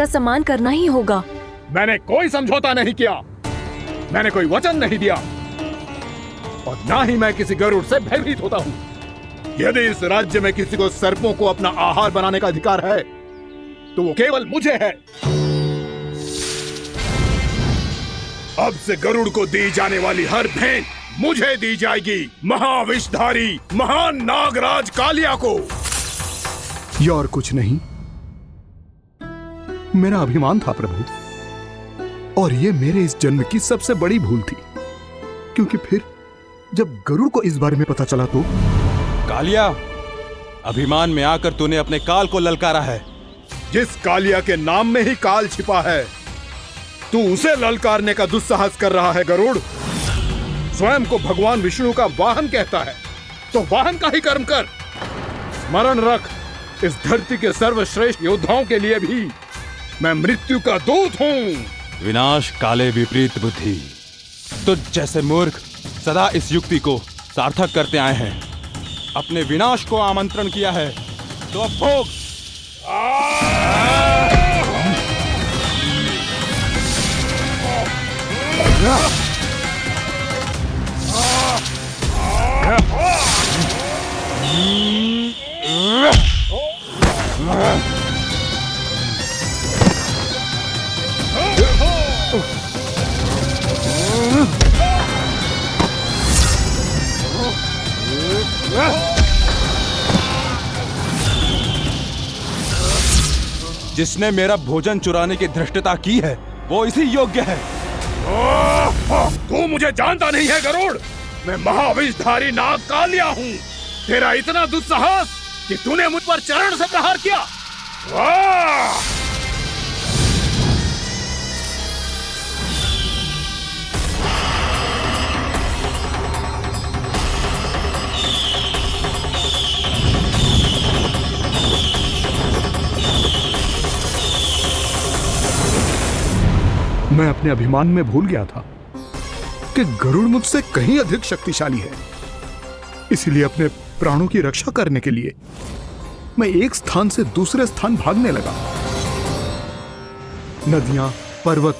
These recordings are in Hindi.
का सम्मान करना ही होगा। मैंने कोई समझौता नहीं किया, मैंने कोई वचन नहीं दिया और ना ही मैं किसी गरुड़ से भयभीत होता हूँ। यदि इस राज्य में किसी को सर्पों को अपना आहार बनाने का अधिकार है तो वो केवल मुझे है। अब से गरुड़ को दी जाने वाली हर भेंट मुझे दी जाएगी, महाविषधारी महान नागराज कालिया को। यह और कुछ नहीं, मेरा अभिमान था प्रभु, और यह मेरे इस जन्म की सबसे बड़ी भूल थी, क्योंकि फिर जब गरुड़ को इस बारे में पता चला तो। कालिया, अभिमान में आकर तूने अपने काल को ललकारा है। जिस कालिया के नाम में ही काल छिपा है, तू उसे ललकारने का दुस्साहस कर रहा है गरुड़। स्वयं को भगवान विष्णु का वाहन कहता है तो वाहन का ही कर्म कर। स्मरण रख, इस धरती के सर्वश्रेष्ठ योद्धाओं के लिए भी मैं मृत्यु का दूत हूँ। विनाश काले विपरीत बुद्धि। तुझ जैसे मूर्ख सदा इस युक्ति को सार्थक करते आए हैं। अपने विनाश को आमंत्रण किया है तो अब भोग। जिसने मेरा भोजन चुराने की धृष्टता की है वो इसी योग्य है। तू मुझे जानता नहीं है गरुड़, मैं महाविषधारी नाग कालिया हूँ। तेरा इतना दुस्साहस कि तूने मुझ पर चरण से प्रहार किया। वाह! मैं अपने अभिमान में भूल गया था कि गरुड़ मुझसे कहीं अधिक शक्तिशाली है। इसलिए अपने प्राणों की रक्षा करने के लिए मैं एक स्थान से दूसरे स्थान भागने लगा। नदियां, पर्वत,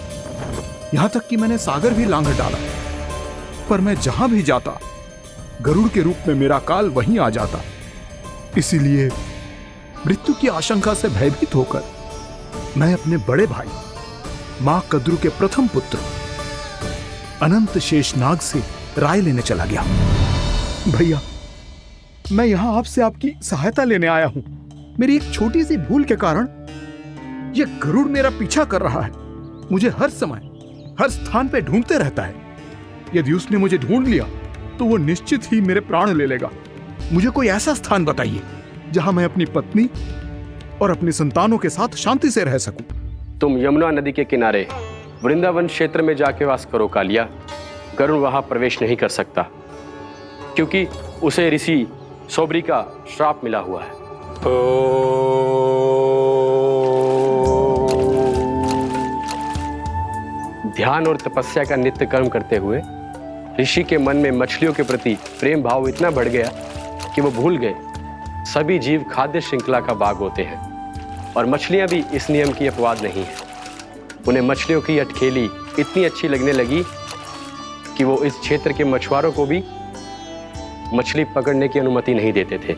यहां तक कि मैंने सागर भी लांघ डाला, पर मैं जहां भी जाता गरुड़ के रूप में मेरा काल वहीं आ जाता। इसीलिए मृत्यु की आशंका से भयभीत होकर मैं अपने बड़े भाई मां कद्रू के प्रथम पुत्र अनंत शेषनाग से राय लेने चला गया। भैया, मैं यहां आपसे आपकी सहायता लेने आया हूं। मेरी एक छोटी सी भूल के कारण यह गरुड़ मेरा पीछा कर रहा है। मुझे हर समय हर स्थान पे ढूंढते रहता है। यदि उसने मुझे ढूंढ लिया तो वो निश्चित ही मेरे प्राण ले लेगा। मुझे कोई ऐसा स्थान बताइए जहां मैं अपनी पत्नी और अपनी संतानों के साथ शांति से रह सकूं। तुम यमुना नदी के किनारे वृंदावन क्षेत्र में जाके वास करो कालिया। गरुड़ वहां प्रवेश नहीं कर सकता क्योंकि उसे ऋषि सोबरी का श्राप मिला हुआ है। ध्यान और तपस्या का नित्य कर्म करते हुए ऋषि के मन में मछलियों के प्रति प्रेम भाव इतना बढ़ गया कि वो भूल गए सभी जीव खाद्य श्रृंखला का भाग होते हैं और मछलियां भी इस नियम की अपवाद नहीं है। उन्हें मछलियों की अटखेली इतनी अच्छी लगने लगी कि वो इस क्षेत्र के मछुआरों को भी मछली पकड़ने की अनुमति नहीं देते थे।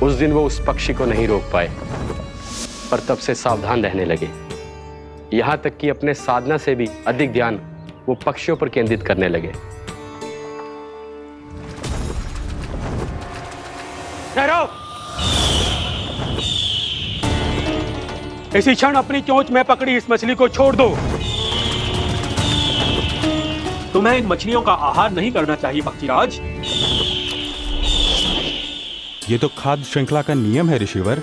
उस दिन वो उस पक्षी को नहीं रोक पाए, पर तब से सावधान रहने लगे। यहां तक कि अपने साधना से भी अधिक ध्यान वो पक्षियों पर केंद्रित करने लगे। ठहरो! इसी क्षण अपनी चोंच में पकड़ी इस मछली को छोड़ दो। तुम्हें इन मछलियों का आहार नहीं करना चाहिए पक्षीराज। ये तो खाद्य श्रृंखला का नियम है ऋषिवर।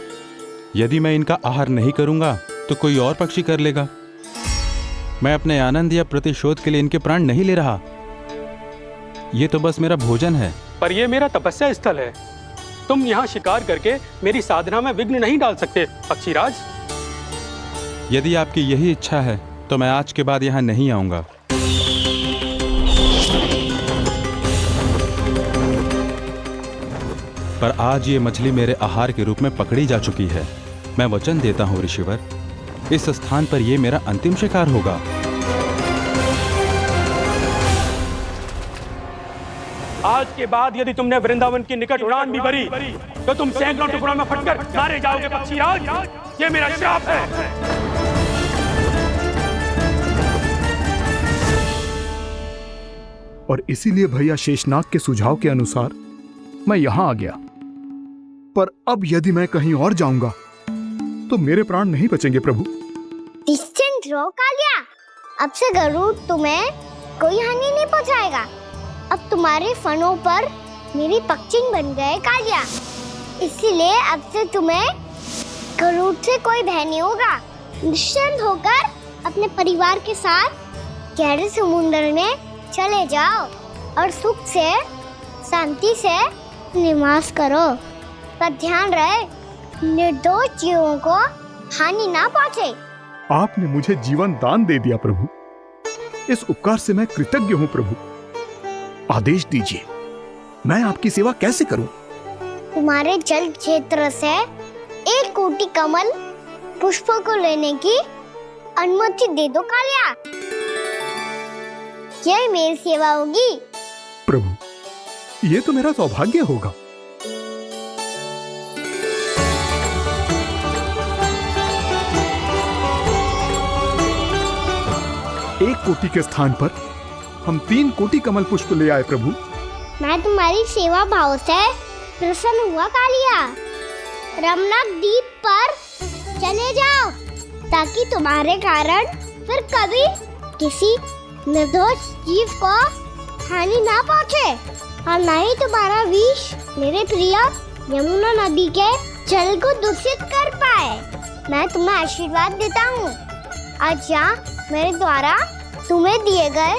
यदि मैं इनका आहार नहीं करूंगा तो कोई और पक्षी कर लेगा। मैं अपने आनंद या प्रतिशोध के लिए इनके प्राण नहीं ले रहा। ये तो बस मेरा भोजन है। पर यह मेरा तपस्या स्थल है। तुम यहाँ शिकार करके मेरी साधना में विघ्न नहीं डाल सकते पक्षीराज। यदि आपकी यही इच्छा है तो मैं आज के बाद यहाँ नहीं आऊंगा। पर आज ये मछली मेरे आहार के रूप में पकड़ी जा चुकी है। मैं वचन देता हूँ ऋषिवर, इस स्थान पर यह मेरा अंतिम शिकार होगा। आज के बाद यदि तुमने वृंदावन की निकट उड़ान भी भरी तो तुम सैकड़ों टुकड़ों में फटकर मारे जाओगे पक्षीराज। ये मेरा श्राप है। और इसीलिए भैया शेषनाग के सुझाव के अनुसार मैं यहां आ गया। पर अब यदि मैं कहीं और जाऊंगा तो मेरे प्राण नहीं बचेंगे प्रभु। निश्चिंत रहो कालिया, अब से गरुड़ तुम्हें कोई हानि नहीं पहुंचाएगा। अब तुम्हारे फनों पर मेरी पक्षिंग बन गए कालिया, इसीलिए अब से तुम्हें गरुड़ से कोई भय नहीं होगा। निश्चिंत होकर अपने परिवार के साथ गहरे समुद्र में चले जाओ और सुख से शांति से निवास करो। पर ध्यान रहे निर्दोष जीवों को हानि ना पहुंचे। आपने मुझे जीवन दान दे दिया प्रभु, इस उपकार से मैं कृतज्ञ हूँ प्रभु। आदेश दीजिए, मैं आपकी सेवा कैसे करूं? तुम्हारे जल क्षेत्र से 1 कोटि कमल पुष्पों को लेने की अनुमति दे दो कालिया। यह मेरी सेवा होगी। प्रभु, ये तो मेरा सौभाग्य होगा। एक कोटि के स्थान पर हम 3 कोटि कमल पुष्प ले आए प्रभु। मैं तुम्हारी सेवा भाव से प्रसन्न हुआ कालिया। रमनाक द्वीप पर चले जाओ ताकि तुम्हारे कारण फिर कभी किसी निर्दोष जीव को हानि ना पहुंचे और न ही तुम्हारा विष मेरे प्रिय यमुना नदी के जल को दूषित कर पाए। मैं तुम्हें आशीर्वाद देता हूँ। आज यहाँ मेरे द्वारा तुम्हें दिए गए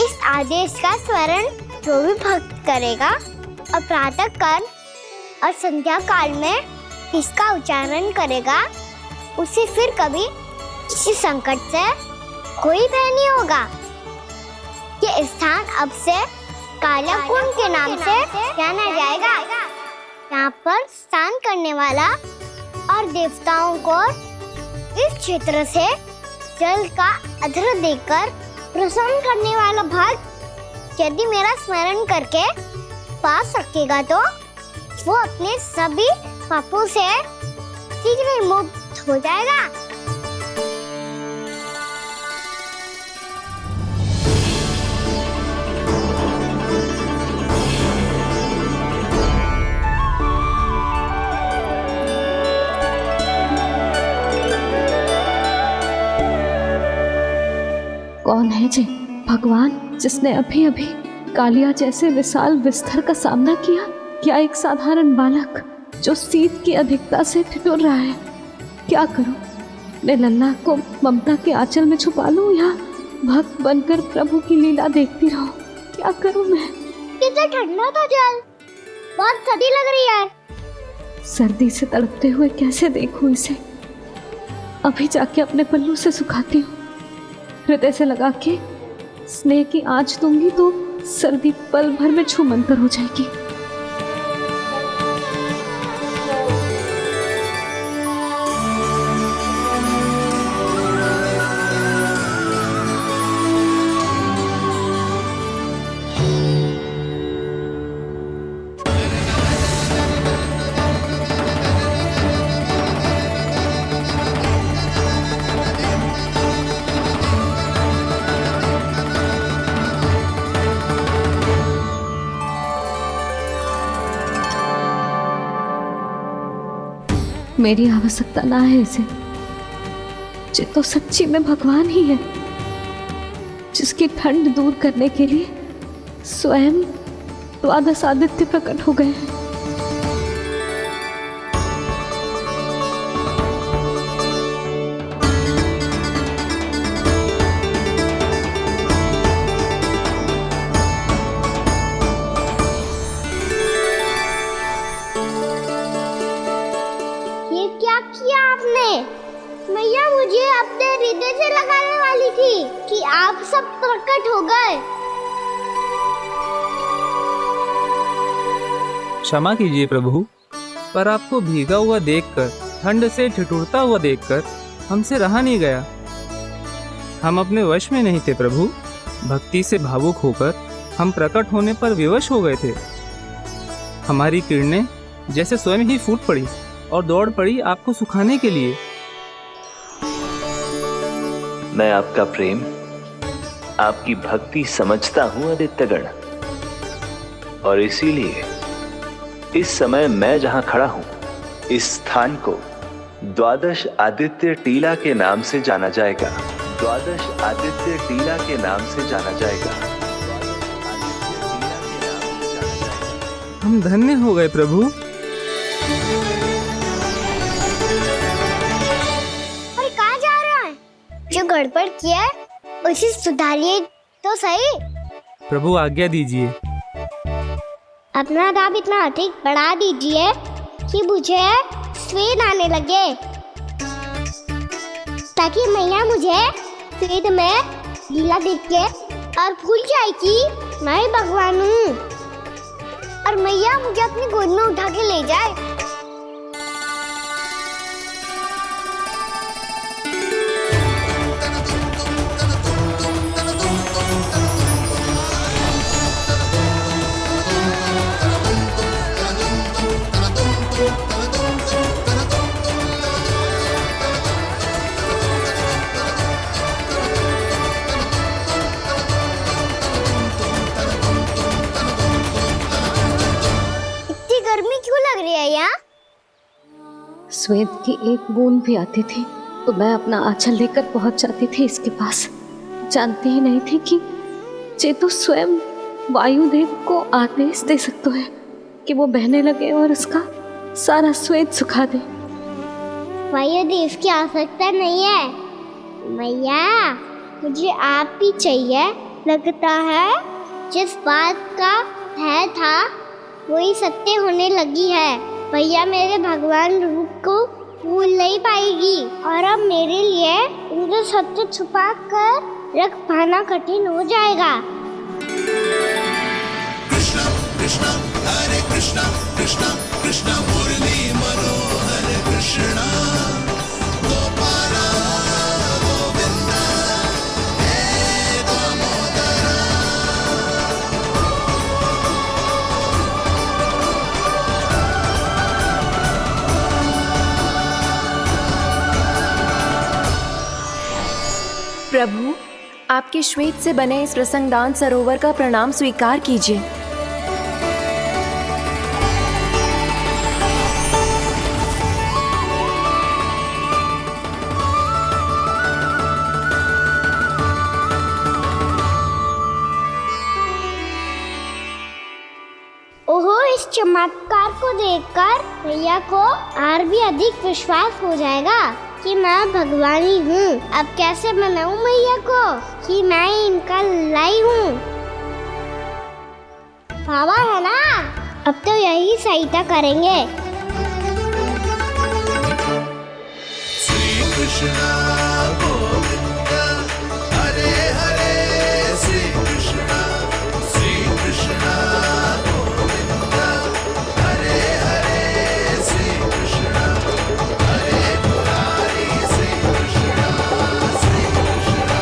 इस आदेश का स्मरण जो भी भक्त करेगा और प्रातः काल और संध्या काल में इसका उच्चारण करेगा, उसे फिर कभी किसी संकट से कोई भय नहीं होगा। ये स्थान अब से कालिया कुंड के नाम से जाना जाएगा। यहाँ पर स्नान करने वाला और देवताओं को इस क्षेत्र से जल का अर्घ्य देकर प्रसन्न करने वाला भक्त यदि मेरा स्मरण करके पा सकेगा तो वो अपने सभी पापों से शीघ्र मुक्त हो जाएगा। कौन है जी भगवान जिसने अभी अभी कालिया जैसे विशाल विस्तर का सामना किया? क्या एक साधारण बालक जो शीत की अधिकता से ठिठुर रहा है? क्या करूं? मैं लल्ला को ममता के आंचल में छुपा लूं या भक्त बनकर प्रभु की लीला देखती रहूं? क्या करूं मैं? कितना ठंडा था जल, बहुत सर्दी लग रही है। सर्दी से तड़पते हुए कैसे देखूं इसे? अभी जाके अपने पल्लू से सुखाती हूँ। हृदय से लगा के स्नेह की आंच दूंगी तो सर्दी पल भर में छूमंतर हो जाएगी। मेरी आवश्यकता ना है इसे। ये तो सच्ची में भगवान ही है जिसकी ठंड दूर करने के लिए स्वयं द्वादश आदित्य प्रकट हो गए हैं। मैया मुझे अपने हृदय से लगाने वाली थी कि आप सब प्रकट हो गए। क्षमा कीजिए प्रभु, पर आपको भीगा हुआ देखकर, ठंड से ठिठुरता हुआ देखकर हमसे रहा नहीं गया। हम अपने वश में नहीं थे प्रभु। भक्ति से भावुक होकर हम प्रकट होने पर विवश हो गए थे। हमारी किरणें जैसे स्वयं ही फूट पड़ी और दौड़ पड़ी आपको सुखाने के लिए। मैं आपका प्रेम, आपकी भक्ति समझता हूं आदित्यगण, और इसीलिए इस समय मैं जहां खड़ा हूं, इस स्थान को द्वादश आदित्य टीला के नाम से जाना जाएगा। द्वादश आदित्य टीला के नाम से जाना जाएगा। हम धन्य हो गए प्रभु। और कहाँ जा रहा है? जो गड़बड़ किया है उसे सुधारिए तो सही। प्रभु आज्ञा दीजिए। अपना दाब इतना अधिक बढ़ा दीजिए कि मुझे स्वेद आने लगे, ताकि मैया मुझे स्वेद में लीला देख के और भूल जाए कि मैं ही भगवान हूँ, और मैया मुझे अपनी गोद में उठा के ले जाए। गर्मी क्यों लग रही है यहाँ? स्वेद की एक बूंद भी आती थी तो मैं अपना आंचल लेकर पहुंच जाती थी इसके पास। जानती ही नहीं थी कि चेतु स्वयं वायुदेव को आदेश दे सकता है कि वो बहने लगे और उसका सारा स्वेद सुखा दे। वायुदेव की आवश्यकता नहीं है मैया, मुझे आप ही चाहिए। लगता है जिस बात का है था वही सत्य होने लगी है। भैया मेरे भगवान रूप को भूल नहीं पाएगी, और अब मेरे लिए उनका सत्य छुपा कर रख पाना कठिन हो जाएगा। कृष्णा कृष्णा हरे कृष्णा कृष्णा कृष्णा मुरली मनोहर कृष्णा गोपाला गोविंदा हे दामोदरा। प्रभु, आपके श्वेत से बने इस प्रसंगदान सरोवर का प्रणाम स्वीकार कीजिए। ओहो, इस चमत्कार को देखकर भैया को और भी अधिक विश्वास हो जाएगा कि मैं भगवानी हूँ। अब कैसे मनाऊं मैया को कि मैं इनका लाई हूँ। बाबा है ना, अब तो यही सहायता करेंगे। श्री कृष्णा गोविंदा हरे हरे श्री कृष्णा गोविंदा हरे हरे श्री कृष्णा हरे मुरारी श्री कृष्णा श्री कृष्णा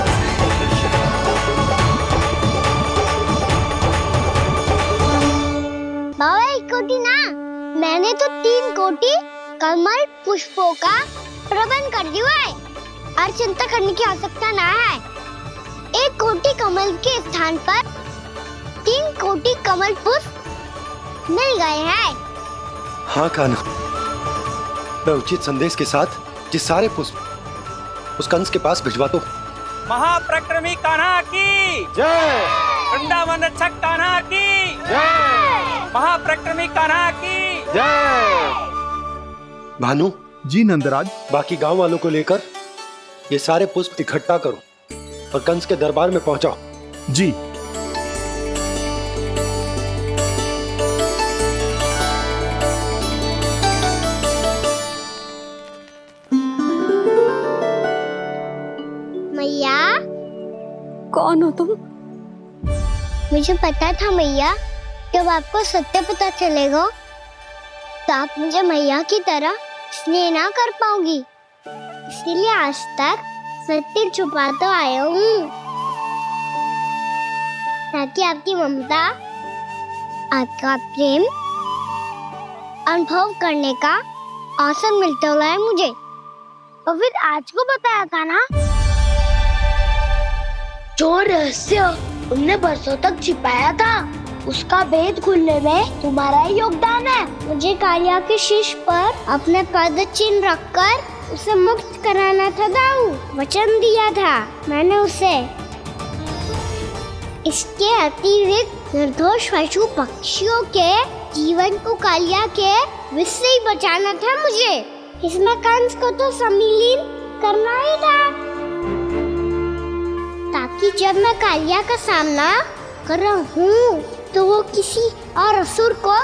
श्री कृष्णा। बाबा एक कोटी ना, मैंने तो 3 कोटी कमल पुष्पों का प्रबंध कर दिया है और चिंता करने की आवश्यकता ना है। 1 कोटी कमल के स्थान पर 3 कोटी कमल पुष्प मिल गए हैं। हाँ कान्हा, मैं उचित संदेश के साथ ये सारे पुष्प उस कंस के पास भिजवा दो। महाप्रक्रमी कान्हा की जय। वृंदावन रक्षक कान्हा की जय। महाप्रक्रमी कान्हा की जय। भानु जी नंदराज। बाकी गांव वालों को लेकर ये सारे पुष्प इकट्ठा करो और कंस के दरबार में पहुंचाओ। जी। मैया। कौन हो तुम? मुझे पता था मैया जब आपको सत्य पता चलेगा तो आप मुझे मैया की तरह स्नेह ना कर पाओगी। इसीलिए आज तक सत्य छुपाता आया हूँ, ताकि आपकी ममता, आपका प्रेम अनुभव करने का अवसर मिलता हुआ है मुझे। और फिर आज को बताया था ना, जो रहस्य तुमने बरसों तक छिपाया था, उसका भेद खुलने में तुम्हारा ही योगदान है। मुझे कालिया के शीश पर अपने पद चिन्ह रखकर उसे मुक्त कराना था दाऊ। वचन दिया था मैंने उसे। इसके अतिरिक्त निर्दोष पशु पक्षियों के जीवन को कालिया के विष से ही बचाना था मुझे। इसमें कंस को तो सम्मिलित करना ही था, ताकि जब मैं कालिया का सामना कर रहा हूँ तो वो किसी और असुर को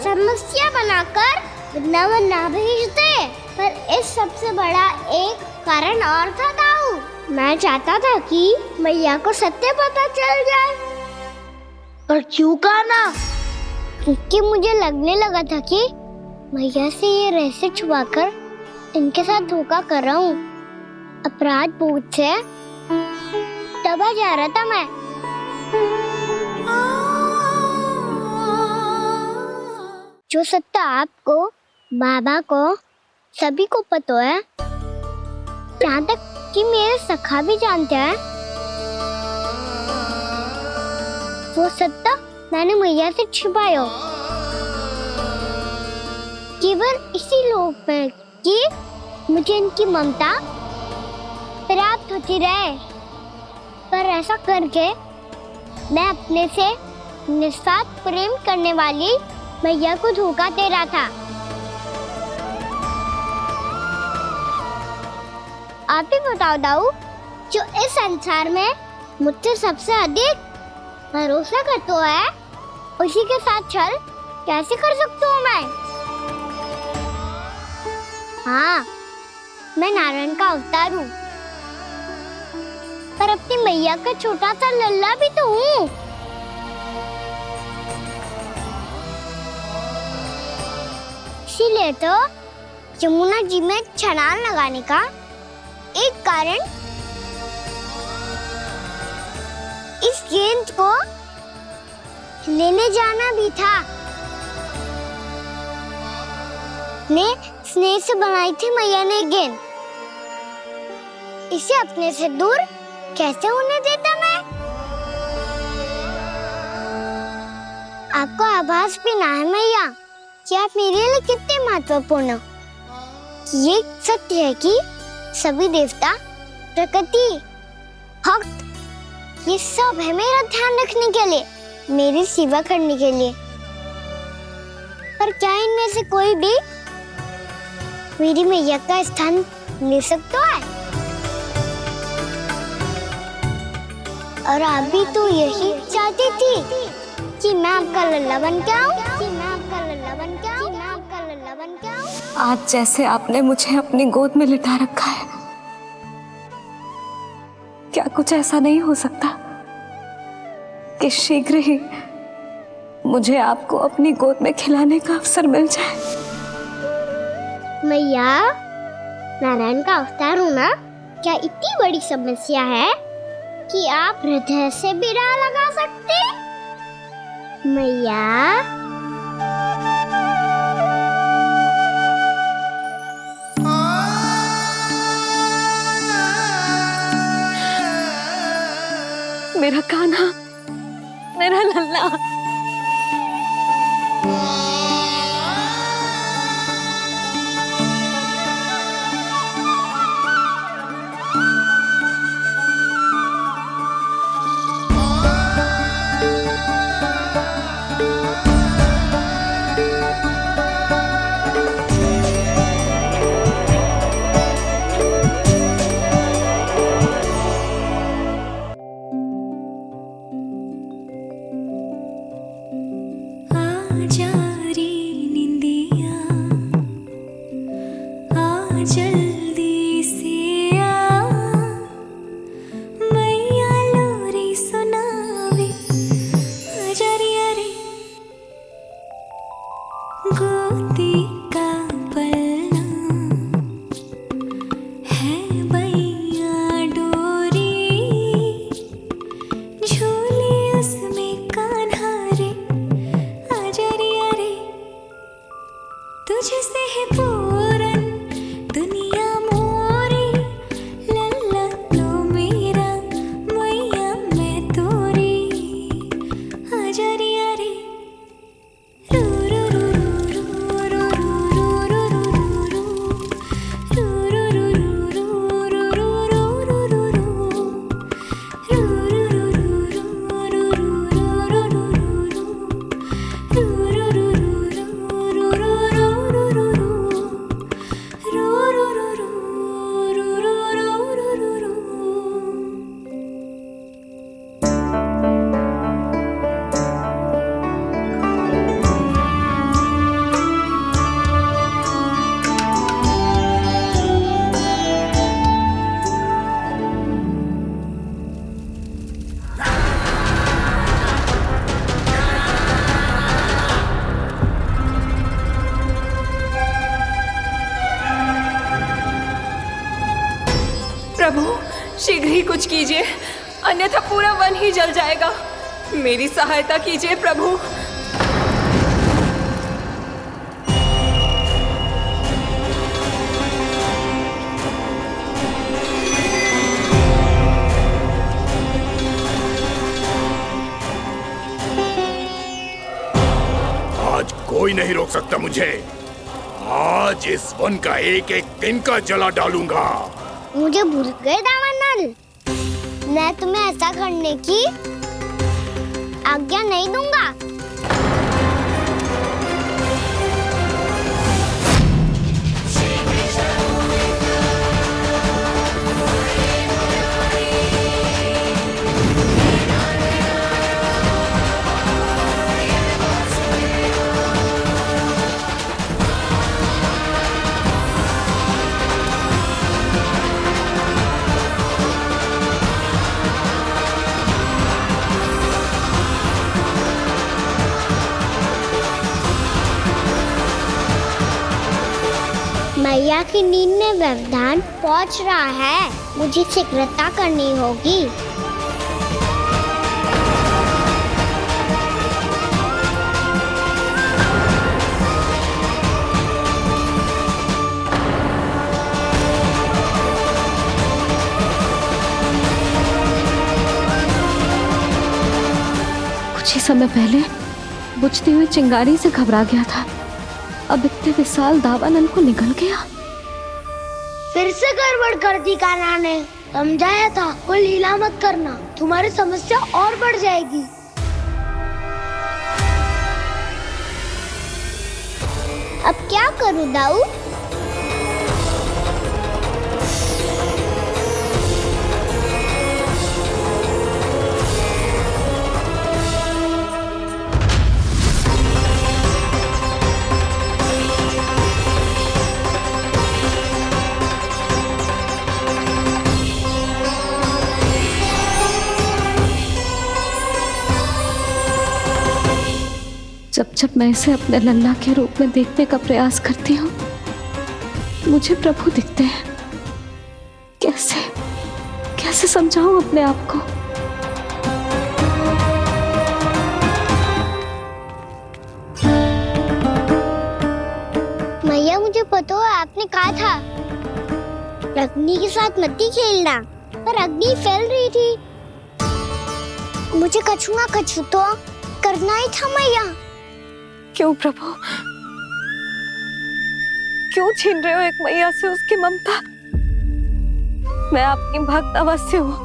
समस्या बनाकर वृंदावन ना भेज दे। पर इस सबसे बड़ा एक कारण और था दाऊ। मैं चाहता था कि मैया को सत्य पता चल जाए। पर क्यों कहा ना? क्योंकि मुझे लगने लगा था कि मैया से ये रहस्य छुपाकर इनके साथ धोखा कर रहा हूँ। अपराध बोध से दबा जा रहा था मैं। जो सत्य आपको, बाबा को, सभी को पता है, यहाँ तक कि मेरे सखा भी जानते हैं, वो सत्य मैंने मैया से छिपाया केवल इसी लोक में कि मुझे इनकी ममता प्राप्त होती रहे। पर ऐसा करके मैं अपने से निस्वार्थ प्रेम करने वाली मैया को धोखा दे रहा था। आप ही बताओ दाऊ, जो इस संसार में मुझसे सबसे अधिक भरोसा करता है, उसी के साथ छल कैसे कर सकता हूँ मैं? हाँ, मैं नारायण का अवतार हूँ, पर अपनी मैया का छोटा सा लल्ला भी तो हूँ। इसीलिए तो यमुना जी में छलांग लगाने का एक कारण इस गेंद को लेने जाना भी था। ने स्नेह से बनाई थी मैया ने गेंद। इसे अपने से दूर कैसे होने देता मैं? आपको आभास भी ना है मैया कि आप मेरे लिए कितने महत्वपूर्ण हो। ये सत्य है कि सभी देवता, प्रकृति, भक्त, ये सब है मेरा ध्यान रखने के लिए, मेरी सेवा करने के लिए। पर क्या इनमें से कोई भी मेरी मैया का स्थान ले सकता है? और आप भी तो यही चाहती थी कि मैं आपका लल्ला बन के आऊं, कि मैं आपका लल्ला बन के आऊं, कि मैं आपका लल्ला बन के आऊं। आज जैसे आपने मुझे अपनी गोद में लिटा रखा है, क्या कुछ ऐसा नहीं हो सकता कि शीघ्र ही मुझे आपको अपनी गोद में खिलाने का अवसर मिल जाए? मैया, नारायण का अवतार होना क्या इतनी बड़ी समस्या है कि आप हृदय से भी राह लगा सकते? मैया, मेरा कान्हा, मेरा लल्ला। तेज कीजिए, अन्यथा पूरा वन ही जल जाएगा। मेरी सहायता कीजिए प्रभु। आज कोई नहीं रोक सकता मुझे। आज इस वन का एक एक दिन का जला डालूंगा। मुझे भूल गए दावानल, मैं तुम्हें ऐसा करने की आज्ञा नहीं दूंगा। मैया की नींद में व्यवधान पहुंच रहा है, मुझे शीघ्रता करनी होगी। कुछ ही समय पहले बुझती हुई चिंगारी से घबरा गया था, अब इतने विशाल दावानल को निगल गया। फिर से गड़बड़ कर दी कान्हा ने। समझाया था कोई लीला मत करना, तुम्हारी समस्या और बढ़ जाएगी। अब क्या करूं दाऊ? जब जब मैं इसे अपने लल्ला के रूप में देखने का प्रयास करती हूँ, मुझे प्रभु दिखते हैं। कैसे कैसे समझाऊं अपने आप को? मैया मुझे पता है आपने कहा था अग्नि के साथ मत ही खेलना, पर अग्नि फैल रही थी। मुझे कछु ना कछु तो करना ही था मैया। क्यों प्रभु, क्यों छीन रहे हो एक मैया से उसकी ममता? मैं आपकी भक्त अवश्य हूँ,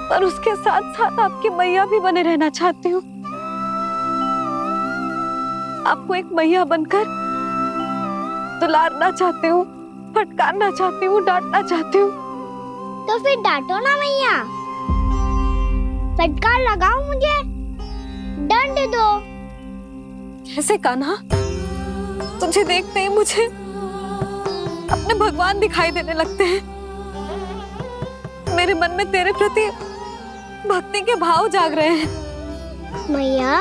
पर उसके साथ साथ आपकी मैया भी बने रहना चाहती हूँ। आपको एक मैया बनकर दुलारना चाहती हूँ, फटकारना चाहती हूँ, डांटना चाहती हूँ। तो फिर डांटो ना मैया, फटकार लगाओ, मुझे दंड दो। कैसे कान्हा? तुझे देखते ही मुझे अपने भगवान दिखाई देने लगते हैं। मेरे मन में तेरे प्रति भक्ति के भाव जाग रहे हैं। मैया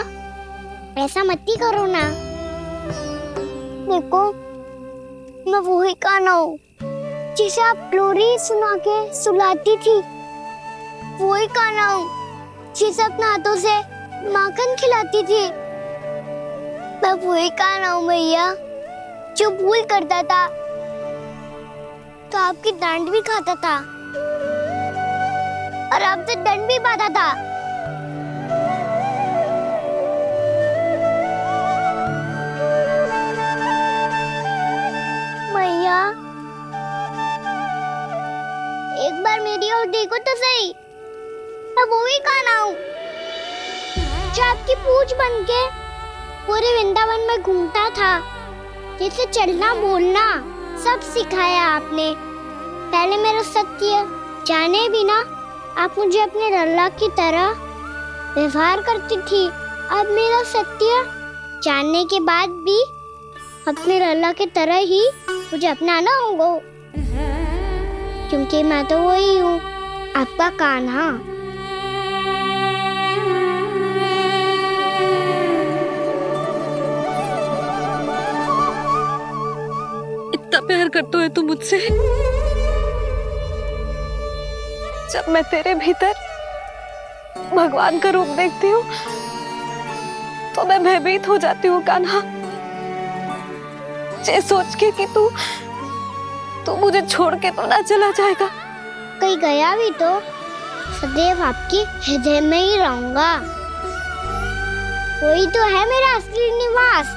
ऐसा मत ही करो ना। देखो मैं वही कान्हा हूँ जिसे आप लोरी सुना के सुलाती थी। वही कान्हा हूँ जिसे अपने हाथों से माखन खिलाती थी। मैं वही कान्हा हूँ मैया जो भूल करता था तो आपकी डांट भी खाता था और आपसे दंड भी पाता था। मैया एक बार मेरी ओर देखो तो सही। मैं वही कान्हा हूँ जो आपकी पूछ बनके पूरे वृंदावन में घूमता था, जिसे चलना बोलना सब सिखाया आपने। पहले मेरा सत्य जाने बिना आप मुझे अपने लल्ला की तरह व्यवहार करती थी। अब मेरा सत्य जानने के बाद भी अपने लल्ला की तरह ही मुझे अपनाना होगा, क्योंकि मैं तो वही हूँ, आपका कान्हा। इतना प्यार करते हो तुम मुझसे, जब मैं तेरे भीतर भगवान का रूप देखती हूँ तो मैं भयभीत हो जाती हूँ कान्हा, ये सोच के कि तू मुझे छोड़ के तो ना चला जाएगा। कहीं गया भी तो सदैव आपके हृदय में ही रहूंगा। वही तो है मेरा असली निवास।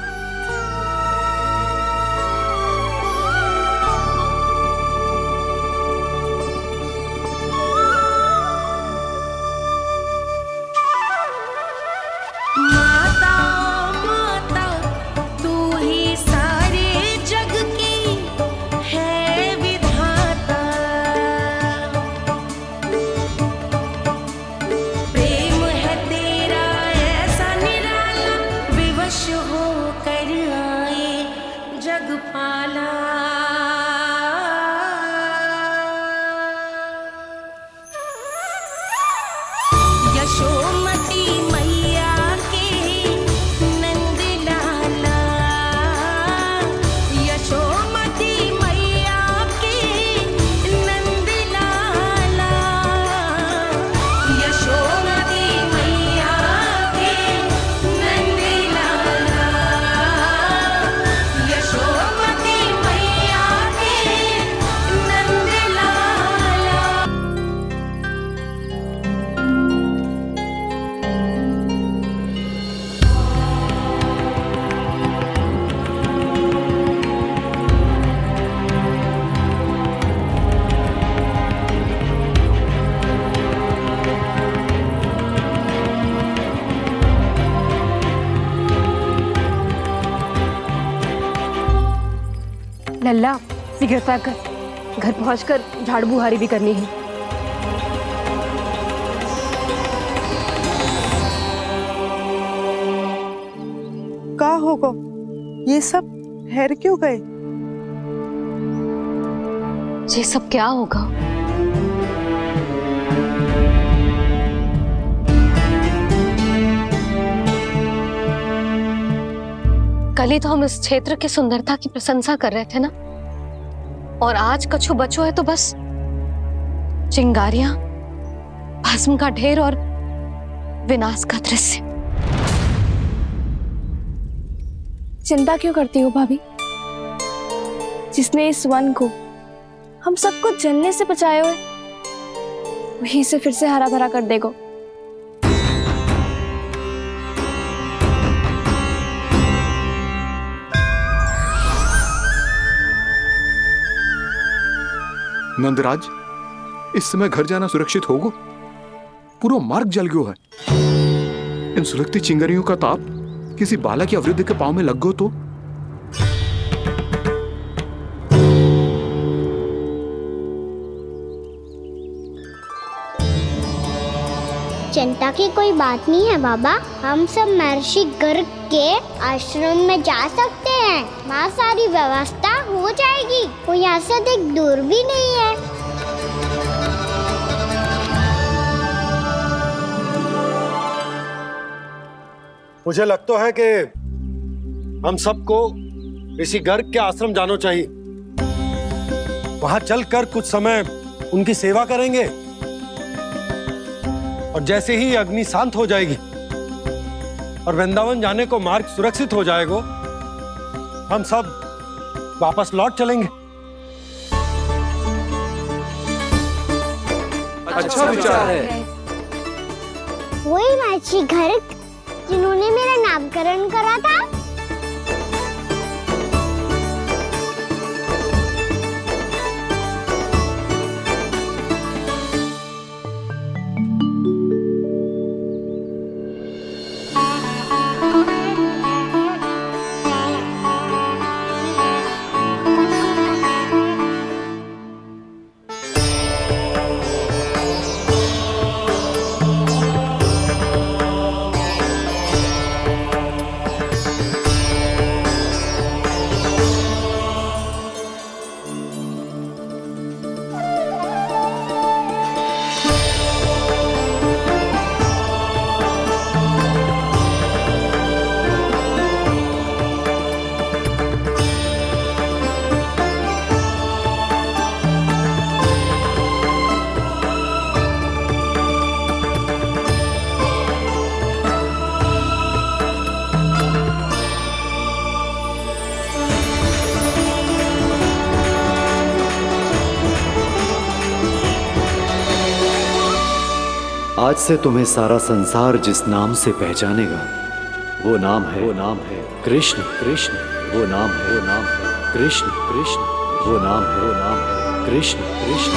लल्ला शीघ्र पैक कर, घर पहुंचकर झाड़ू बुहारी भी करनी है। का होगा ये सब ठहर क्यों गए? ये सब क्या होगा? कल ही तो हम इस क्षेत्र की सुंदरता की प्रशंसा कर रहे थे ना, और आज कछु बचो है तो बस चिंगारियां, भस्म का ढेर और विनाश का दृश्य। चिंता क्यों करती हो भाभी? जिसने इस वन को हम सबको जलने से बचाए हुए, वही से फिर से हरा भरा कर देगा। नंदराज, इस समय घर जाना सुरक्षित होगा? पूरा मार्ग जल गयो है। इन सुलगती चिंगारियों का ताप किसी बालक या वृद्ध के पांव में लग गयो तो? चिंता की कोई बात नहीं है बाबा, हम सब महर्षि गर्ग के आश्रम में जा सकते हैं। वहाँ सारी व्यवस्था हो जाएगी, वो यहाँ से अधिक दूर भी नहीं है। मुझे लगता है कि हम सबको ऋषि गर्ग के आश्रम जाना चाहिए। वहां चलकर कुछ समय उनकी सेवा करेंगे, और जैसे ही अग्नि शांत हो जाएगी और वृंदावन जाने को मार्ग सुरक्षित हो जाएगा, हम सब वापस लौट चलेंगे। अच्छा विचार है। वही महर्षि गर्ग जिन्होंने मेरा नामकरण करा था। आज से तुम्हें सारा संसार जिस नाम से पहचानेगा वो नाम है कृष्ण। कृष्ण वो नाम है कृष्ण। कृष्ण वो नाम है कृष्ण। कृष्ण।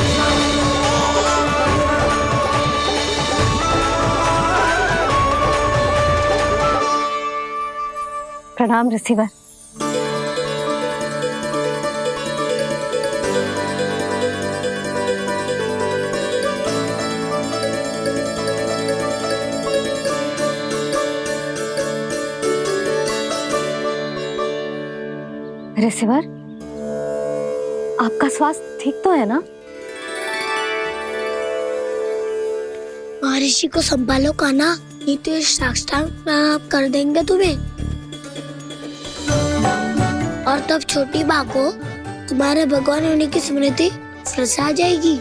प्रणाम रिसीवर। रिसीवर, आपका स्वास्थ्य ठीक तो है ना? महर्षि को संभालो कान्हा, नहीं तो ये साष्टांग प्रणाम कर देंगे तुम्हें। और तब छोटी बा को तुम्हारे भगवान होने की स्मृति फिर से आ जाएगी।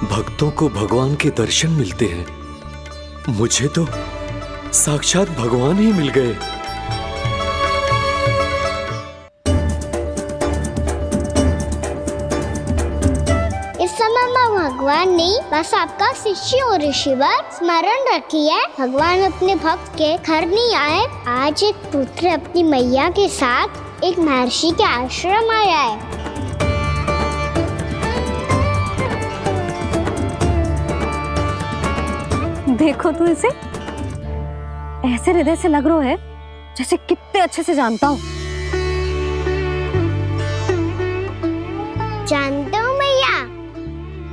भक्तों को भगवान के दर्शन मिलते हैं, मुझे तो साक्षात भगवान ही मिल गए। इस समय मैं भगवान नहीं, बस आपका शिष्य और ऋषिवर। स्मरण रखिए, भगवान अपने भक्त के घर नहीं आए। आज एक पुत्र अपनी मैया के साथ एक महर्षि के आश्रम आया है। देखो तू इसे, ऐसे हृदय से लग रहा है जैसे कितने अच्छे से जानता हूँ। जानते हो मैया,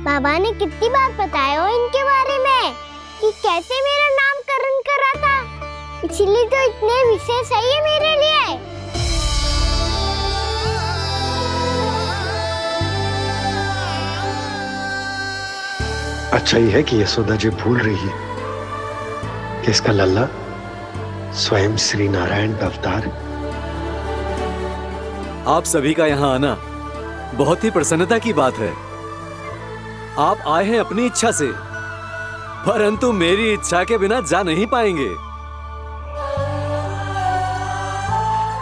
बाबा ने कितनी बार बताया हो इनके बारे में कि कैसे मेरा नामकरण करा था, इसीलिए तो इतने विशेष है ये मेरे लिए। अच्छा ही है कि यशोदा जी भूल रही है कि इसका लल्ला स्वयं श्री नारायण का अवतार है। आप सभी का यहाँ आना बहुत ही प्रसन्नता की बात है। आप आए हैं अपनी इच्छा से, परंतु मेरी इच्छा के बिना जा नहीं पाएंगे।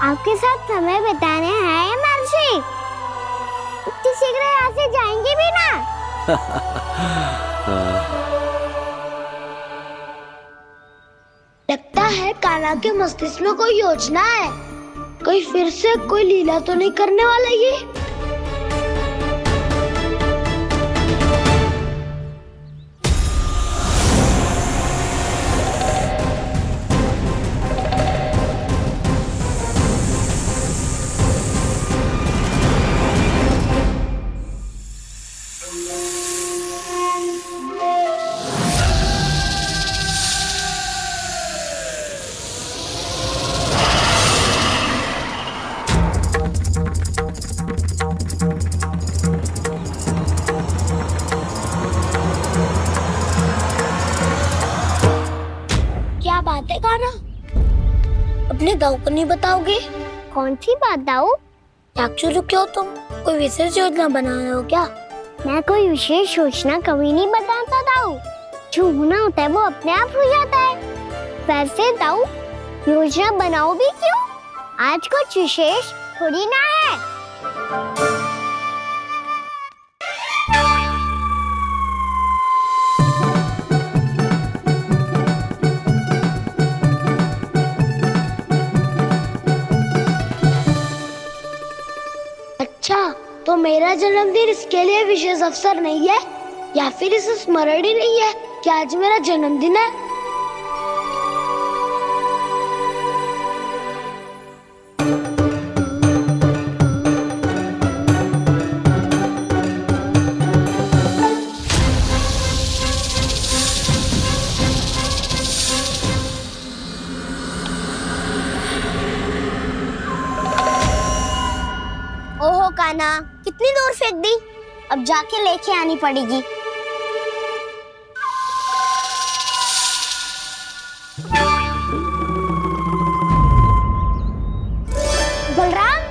आपके साथ समय बिताने हैं महर्षि, इतनी शीघ्र यहाँ से जाएंगे भी ना? लगता है कान्हा के मस्तिष्क में कोई योजना है, कोई फिर से कोई लीला तो नहीं करने वाला ये। क्या बात है कान्हा, अपने दाऊ को नहीं बताओगे? कौन सी बात दाऊ? चाकचूरू क्यों तुम? कोई विशेष योजना बना रहे हो क्या? मैं कोई विशेष योजना कभी नहीं बताता दाऊ, जो होना होता है वो अपने आप हो जाता है। वैसे दाऊ, योजना बनाओ भी क्यों? आज कुछ विशेष थोड़ी ना है। अच्छा, तो मेरा जन्मदिन इसके लिए विशेष अवसर नहीं है, या फिर इसे स्मरण ही नहीं है कि आज मेरा जन्मदिन है? ओहो कान्हा, कितनी दूर फेंक दी, अब जाके लेके आनी पड़ेगी। बलराम,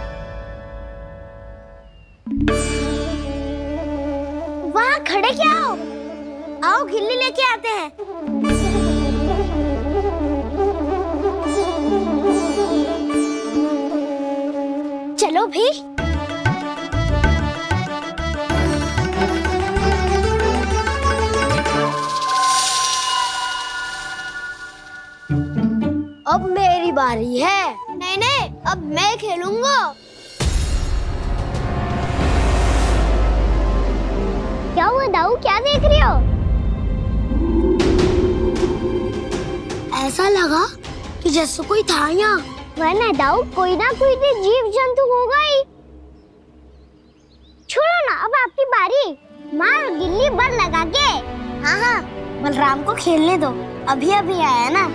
वहाँ खड़े क्या हो? आओ खिल्ली लेके चलो भी। अब मेरी बारी है। नहीं नहीं, अब मैं खेलूंगा। क्या हुआ दाऊ, क्या देख रहे हो? ऐसा लगा कि जैसे कोई था यहाँ। वरना दाऊ कोई ना कोई तो जीव जंतु होगा ही। छोड़ो ना, अब आपकी बारी। मार गिल्ली बर लगा के। हाँ हाँ, बलराम को खेलने दो, अभी अभी आया ना।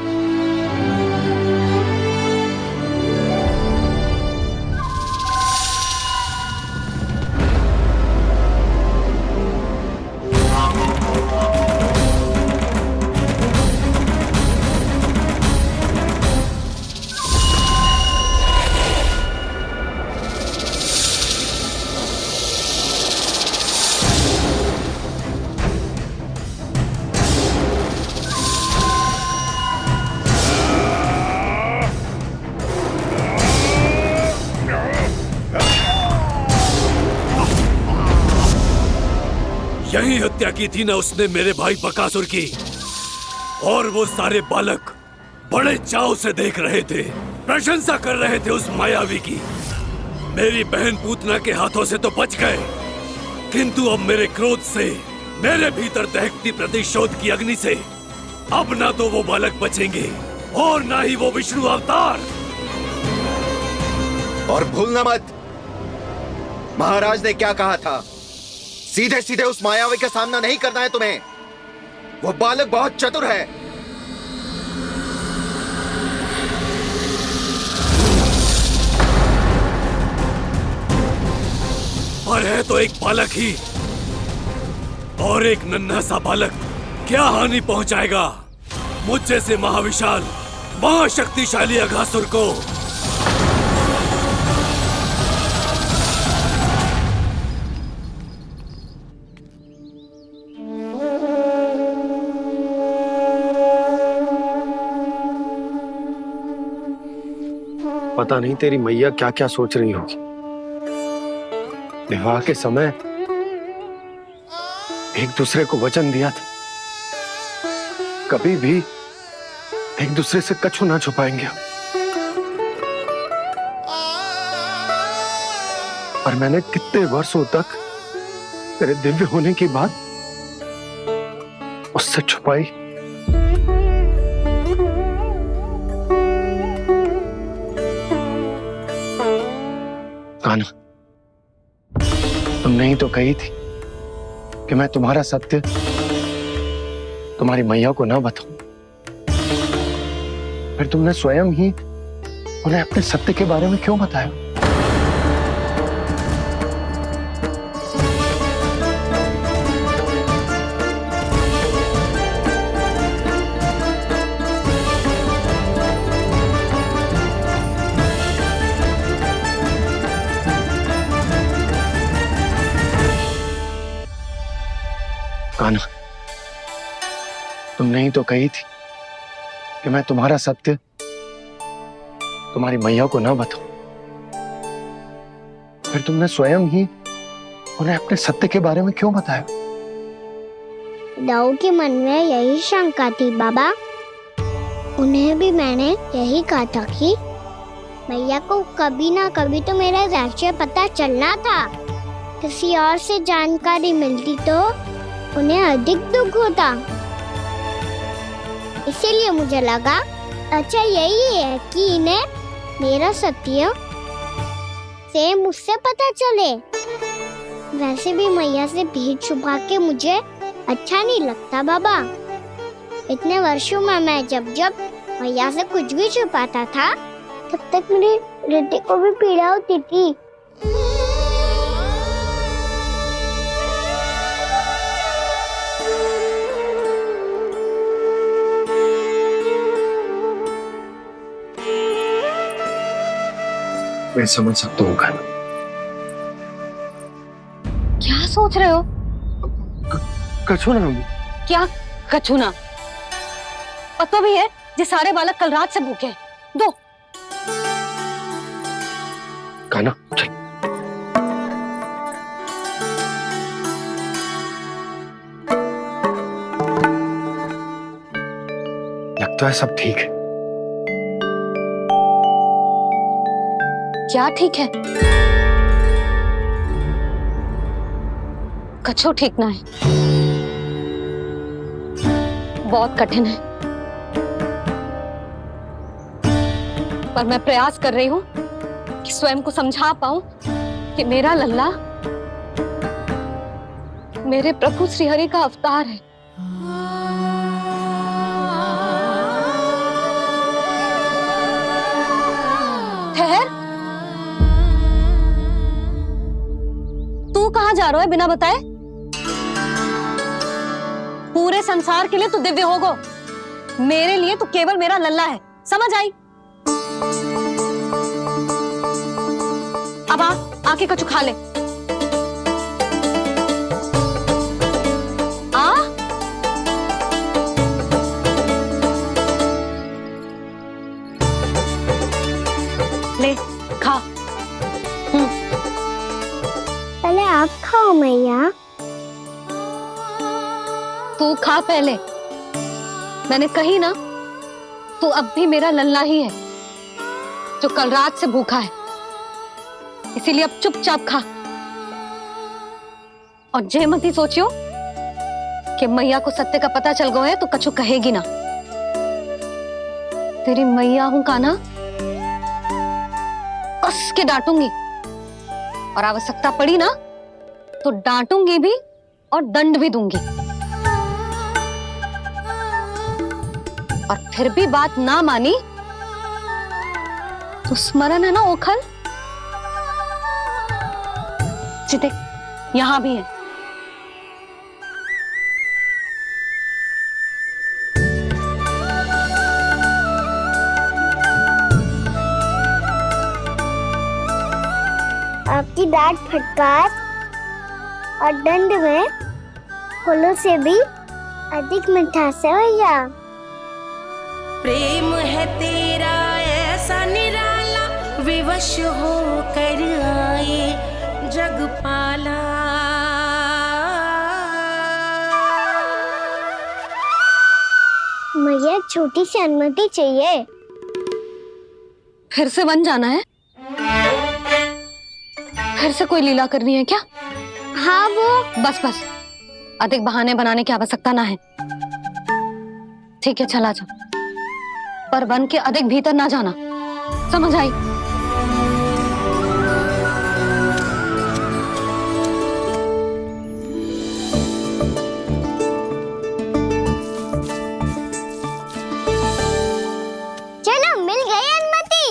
यही हत्या की थी ना उसने मेरे भाई बकासुर की। और वो सारे बालक बड़े चाव से देख रहे थे, प्रशंसा कर रहे थे उस मायावी की। मेरी बहन पूतना के हाथों से तो बच गए, किंतु अब मेरे क्रोध से, मेरे भीतर दहकती प्रतिशोध की अग्नि से अब ना तो वो बालक बचेंगे और ना ही वो विष्णु अवतार। और भूलना मत, महाराज ने क्या कहा था, सीधे सीधे उस मायावी का सामना नहीं करना है तुम्हें। वो बालक बहुत चतुर है। पर है तो एक बालक ही, और एक नन्हा सा बालक क्या हानि पहुंचाएगा मुझ जैसे महाविशाल महाशक्तिशाली अघासुर को। पता नहीं तेरी मैया क्या क्या सोच रही होगी। विवाह के समय एक दूसरे को वचन दिया था, कभी भी एक दूसरे से कछु ना छुपाएंगे। और मैंने कितने वर्षों तक तेरे दिव्य होने की बात उससे छुपाई। कान्हा, तुमने ही तो कही थी कि मैं तुम्हारा सत्य तुम्हारी मैया को ना बताऊं। फिर तुमने स्वयं ही उन्हें अपने सत्य के बारे में क्यों बताया? कान्हा, तुमने ही तो कही थी कि मैं तुम्हारा सत्य तुम्हारी मैया को ना बताऊं। फिर तुमने स्वयं ही उन्हें अपने सत्य के बारे में क्यों बताया? दाऊ के मन में यही शंका थी बाबा। उन्हें भी मैंने यही कहा था कि मैया को कभी ना कभी तो मेरा रहस्य पता चलना था। किसी और से जानकारी मिलती तो उन्हें अधिक दुख होता। इसीलिए मुझे लगा अच्छा यही है कि इन्हें मेरा सत्य से मुझसे पता चले। वैसे भी मैया से भेद छुपा के मुझे अच्छा नहीं लगता बाबा। इतने वर्षों में मैं जब जब मैया से कुछ भी छुपाता था तब तक मेरे हृदय को भी पीड़ा होती थी। मैं समझ सकता हूँ कान्हा। क्या सोच रहे हो? कछु ना। क्या कछु ना? पतो भी है जे सारे बालक कल रात से भूखे हैं। दो खाना चल। लगता है सब ठीक है। क्या ठीक है? कछु ठीक ना है, बहुत कठिन है, पर मैं प्रयास कर रही हूं कि स्वयं को समझा पाऊं कि मेरा लल्ला मेरे प्रभु श्रीहरि का अवतार है। ठहर, तू कहां जा रहा है बिना बताए? पूरे संसार के लिए तू दिव्य होगो, मेरे लिए तू केवल मेरा लल्ला है, समझ आई? अब आके कछु खा ले। आ ले खा। पहले आप खाओ मैया। तू खा पहले, मैंने कही ना, तू अब भी मेरा लल्ला ही है जो कल रात से भूखा है, इसीलिए अब चुपचाप खा। और जे मत ही सोचियो कि मैया को सत्य का पता चल गया है तो कछु कहेगी ना। तेरी मैया हूं कान्हा, कस के डांटूंगी, और आवश्यकता पड़ी ना तो डांटूंगी भी और दंड भी दूंगी। और फिर भी बात ना मानी तो स्मरण है ना ओखल, देख यहां भी है। आपकी डांट फटकार और दंड में फूलों से भी अधिक मिठास है भैया। प्रेम है तेरा ऐसा निराला, विवश हो कर आए जगपाला। मुझे छोटी सी अनुमति चाहिए। फिर से वन जाना है? फिर से कोई लीला करनी है क्या? हाँ वो। बस बस, अधिक बहाने बनाने की आवश्यकता ना है। ठीक है चला जा, पर वन के अधिक भीतर ना जाना, समझ आई? चलो मिल गई अनुमति।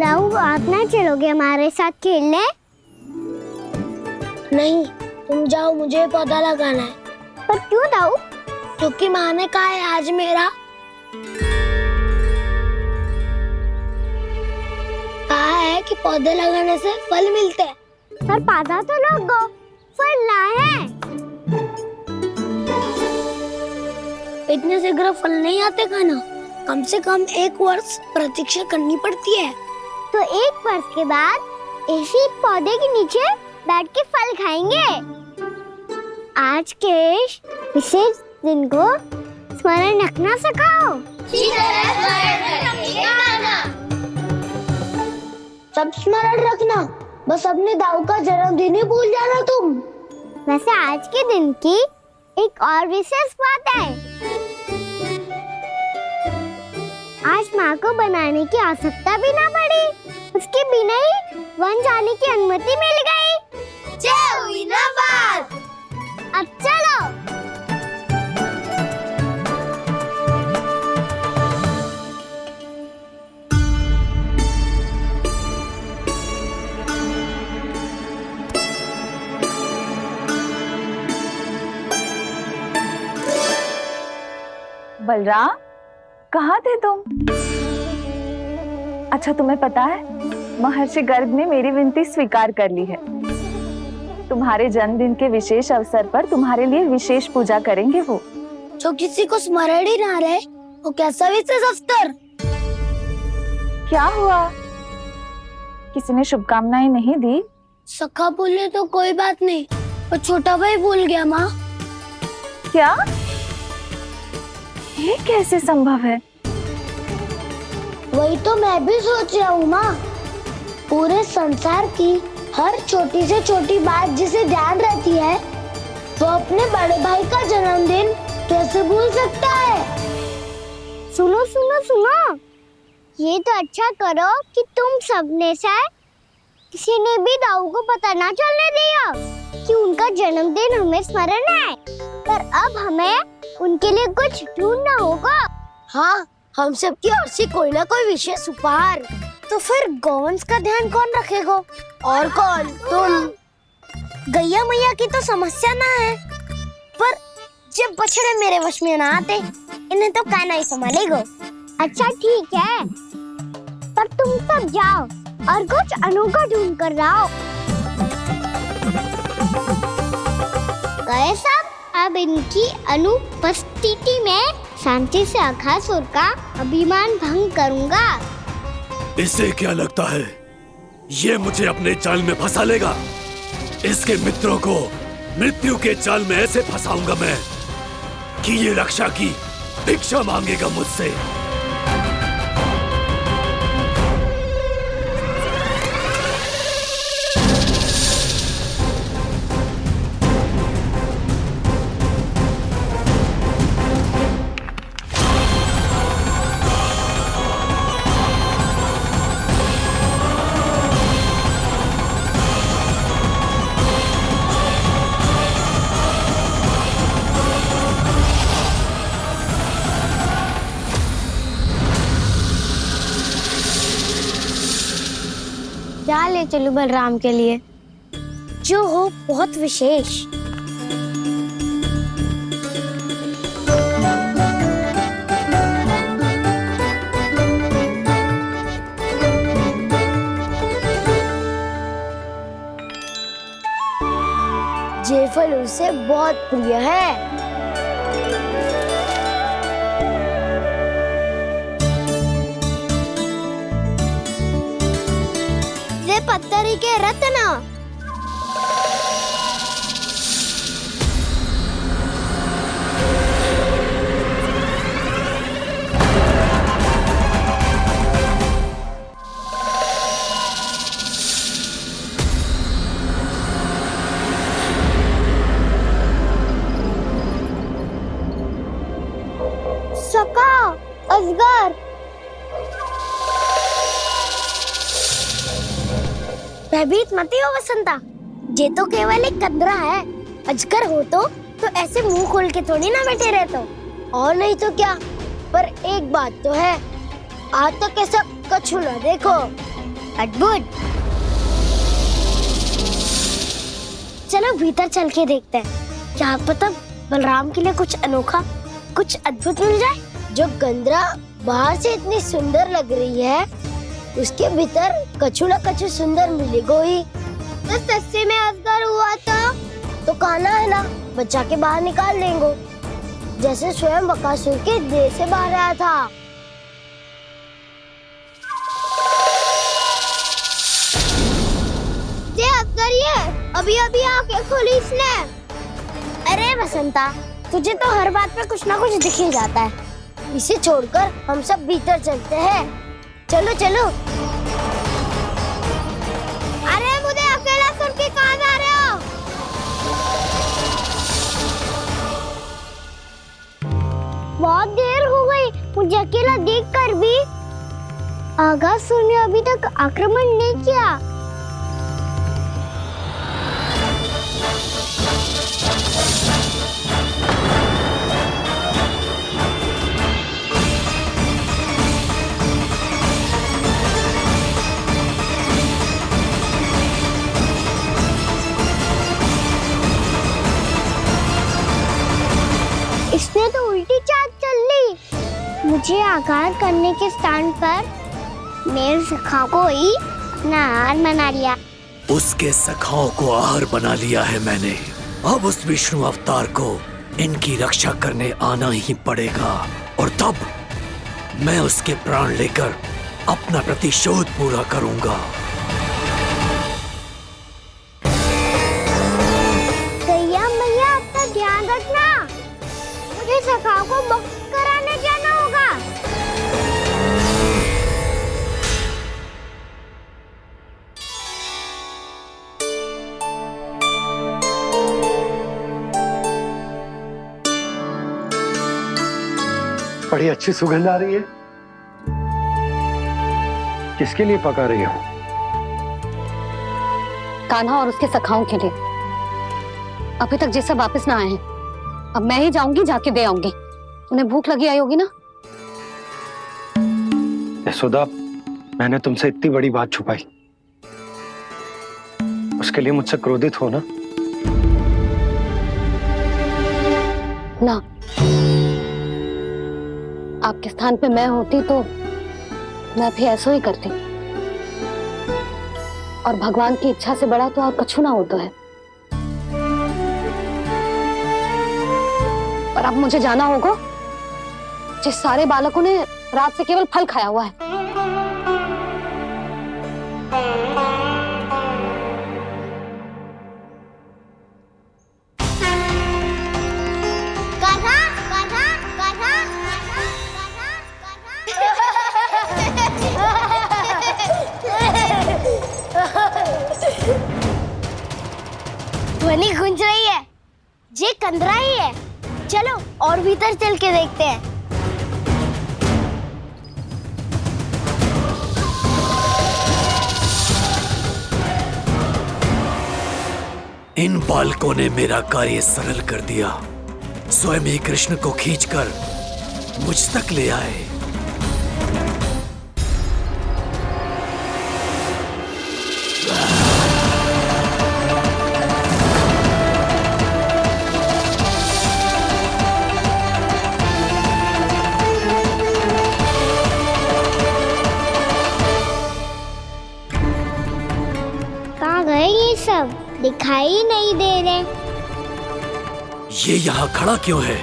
राहु, आप ना चलोगे हमारे साथ खेलने? नहीं, तुम जाओ, मुझे पौधा लगाना है। पर क्यों दाऊ? क्योंकि माँ ने कहा है आज मेरा कहा है कि पौधे लगाने से फल मिलते हैं। पर पौधा तो लगो, फल ना है। इतने शीघ्र फल नहीं आते खाना, कम से कम 1 वर्ष प्रतीक्षा करनी पड़ती है। तो 1 वर्ष के बाद इसी पौधे के नीचे बैठ के फल खाएंगे। आज के विशेष दिन को स्मरण रखना सिखाओ। सब स्मरण रखना, बस अपने दाऊ का जन्मदिन ही भूल जाना तुम। वैसे आज के दिन की एक और विशेष बात है। आज माँ को बनाने की आवश्यकता भी ना पड़ी, उसके बिना ही वन जाने की अनुमति मिल गई। जय हुई ना बात। अब चलो। बलराम, कहाँ थे तुम? अच्छा तुम्हें पता है, महर्षि गर्ग ने मेरी विनती स्वीकार कर ली है। तुम्हारे जन्मदिन के विशेष अवसर पर तुम्हारे लिए विशेष पूजा करेंगे वो। जो किसी को स्मरण ही ना रहे वो कैसा विशेष अवसर? क्या हुआ, किसी ने शुभकामनाएं नहीं दी? सखा बोले तो कोई बात नहीं, पर छोटा भाई भूल गया माँ। क्या? ये कैसे संभव है? वही तो मैं भी सोच रहा हूँ माँ। पूरे संसार की हर छोटी से छोटी बात जिसे ध्यान रहती है, वो अपने बड़े भाई का जन्मदिन कैसे भूल सकता है? सुनो सुनो सुनो, ये तो अच्छा करो कि तुम सबने से किसी ने भी दाऊ को पता ना चलने दिया कि उनका जन्मदिन हमें स्मरण है। पर अब हमें उनके लिए कुछ ढूंढना होगा। हाँ, हम सबकी ओर से कोई ना कोई विशेष उपहार। तो फिर गोवंश का ध्यान कौन रखेगा? और कौन? तुम। गैया मैया की तो समस्या ना है, पर जब बछड़े मेरे वश में ना आते, इन्हें तो कान्हा ही संभालेगा। अच्छा ठीक है, पर तुम सब जाओ और कुछ अनोखा ढूंढ कर लाओ। गए सब? अब इनकी अनुपस्थिति में शांति से अघासुर का अभिमान भंग करूंगा। इसे क्या लगता है ये मुझे अपने जाल में फंसा लेगा? इसके मित्रों को मृत्यु के जाल में ऐसे फंसाऊंगा मैं कि ये रक्षा की भिक्षा मांगेगा मुझसे। क्या ले चलूं बलराम के लिए जो हो बहुत विशेष? ये फल उसे बहुत प्रिय है। पत्थरी के रत्न। सका, अजगर। भयभीत मत हो वसंता, ये तो केवल एक कंदरा है। अजगर हो तो ऐसे मुंह खोल के थोड़ी ना बैठे रहते हो। और नहीं तो क्या, पर एक बात तो है, आज तक ऐसा कछु ना देखो। अद्भुत। चलो भीतर चल के देखते हैं, क्या पता बलराम के लिए कुछ अनोखा, कुछ अद्भुत मिल जाए। जो गंदरा बाहर से इतनी सुंदर लग रही है, उसके भीतर कछु न कछु सुंदर मिलेगा ही। तो सस्ते में अजगर हुआ तो कान्हा है ना, बच्चा के बाहर निकाल देंगे, जैसे स्वयं बकासुर के देह से बाहर आया था। ये अजगर ये अभी अभी आके खोली इसने। अरे वसंता, तुझे तो हर बात पे कुछ ना कुछ दिख ही जाता है। इसे छोड़कर हम सब भीतर चलते हैं। चलो चलो। अरे मुझे अकेला सुन के कहाँ जा रहे हो? बहुत देर हो गई, मुझे अकेला देखकर भी। अघासुर ने अभी तक आक्रमण नहीं किया। इसने तो उल्टी चाल चल ली। मुझे आघात करने के स्थान पर मेरे सखा को ही नार मना लिया। उसके सखाओं को आहार बना लिया है मैंने। अब उस विष्णु अवतार को इनकी रक्षा करने आना ही पड़ेगा, और तब मैं उसके प्राण लेकर अपना प्रतिशोध पूरा करूंगा। गैया मैया, अपना ध्यान रखना। मुझे सखाओं को मुक्त कराने जाना होगा। बड़ी अच्छी सुगंध आ रही है। किसके लिए पका रही हो? कान्हा और उसके सखाओं के लिए। अभी तक जैसे वापस ना आए हैं, अब मैं ही जाऊंगी, जाके दे आऊंगी। उन्हें भूख लगी आई होगी ना। यशोदा, मैंने तुमसे इतनी बड़ी बात छुपाई, उसके लिए मुझसे क्रोधित हो ना? ना, आपके स्थान पे मैं होती तो मैं भी ऐसा ही करती। और भगवान की इच्छा से बड़ा तो और कछु ना होता है। पर अब मुझे जाना होगा। जिस सारे बालकों ने रात से केवल फल खाया हुआ है। कान्हा, कान्हा, कान्हा, ध्वनि गूंज रही है। ये कंदरा ही है। चलो और भीतर चल के देखते हैं। इन बालकों ने मेरा कार्य सरल कर दिया। स्वयं ही कृष्ण को खींचकर मुझ तक ले आए। कहाँ गए ये सब? दिखाई नहीं दे रहे। ये यहाँ खड़ा क्यों है?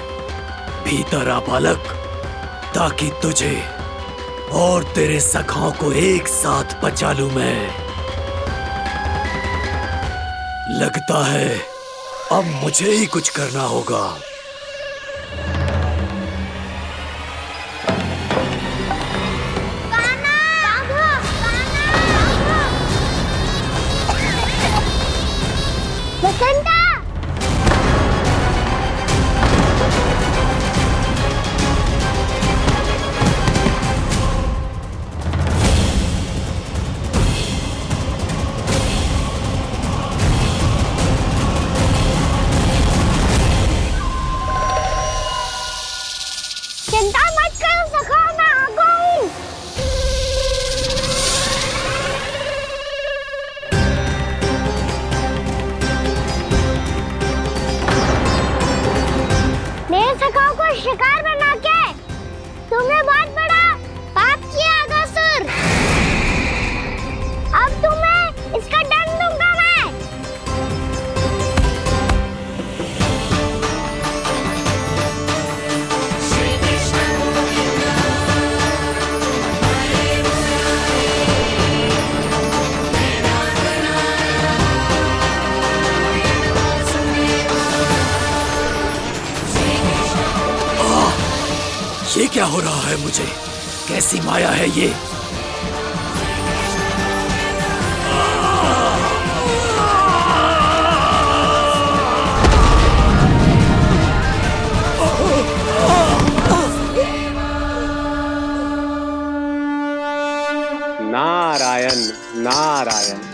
भीतर आ बालक, ताकि तुझे और तेरे सखाओं को एक साथ बचा लूं मैं। लगता है अब मुझे ही कुछ करना होगा। बसंता! चिंता मत करो सखाओ, मैं आ गई। मेरे सखाओं को शिकार बना के तुमने बहुत बड़ा पाप किया अगासुर। अब तुम्हें इसका दंड दूंगा मैं। ये क्या हो रहा है मुझे? कैसी माया है ये? नारायण नारायण।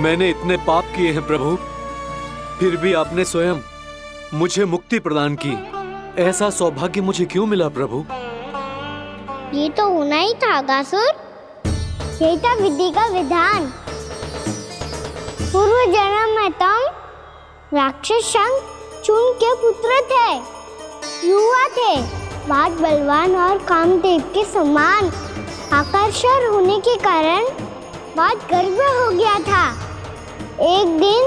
मैंने इतने पाप किए हैं प्रभु, फिर भी आपने स्वयं मुझे मुक्ति प्रदान की। ऐसा सौभाग्य मुझे क्यों मिला प्रभु? ये तो होना ही था अगासुर। यही था विधि का विधान। पूर्व जन्म में तुम राक्षस शंखचूड़ के पुत्र थे, युवा थे, बहुत बलवान और कामदेव के समान। आकर्षण होने के कारण बहुत गर्व हो गया था। एक दिन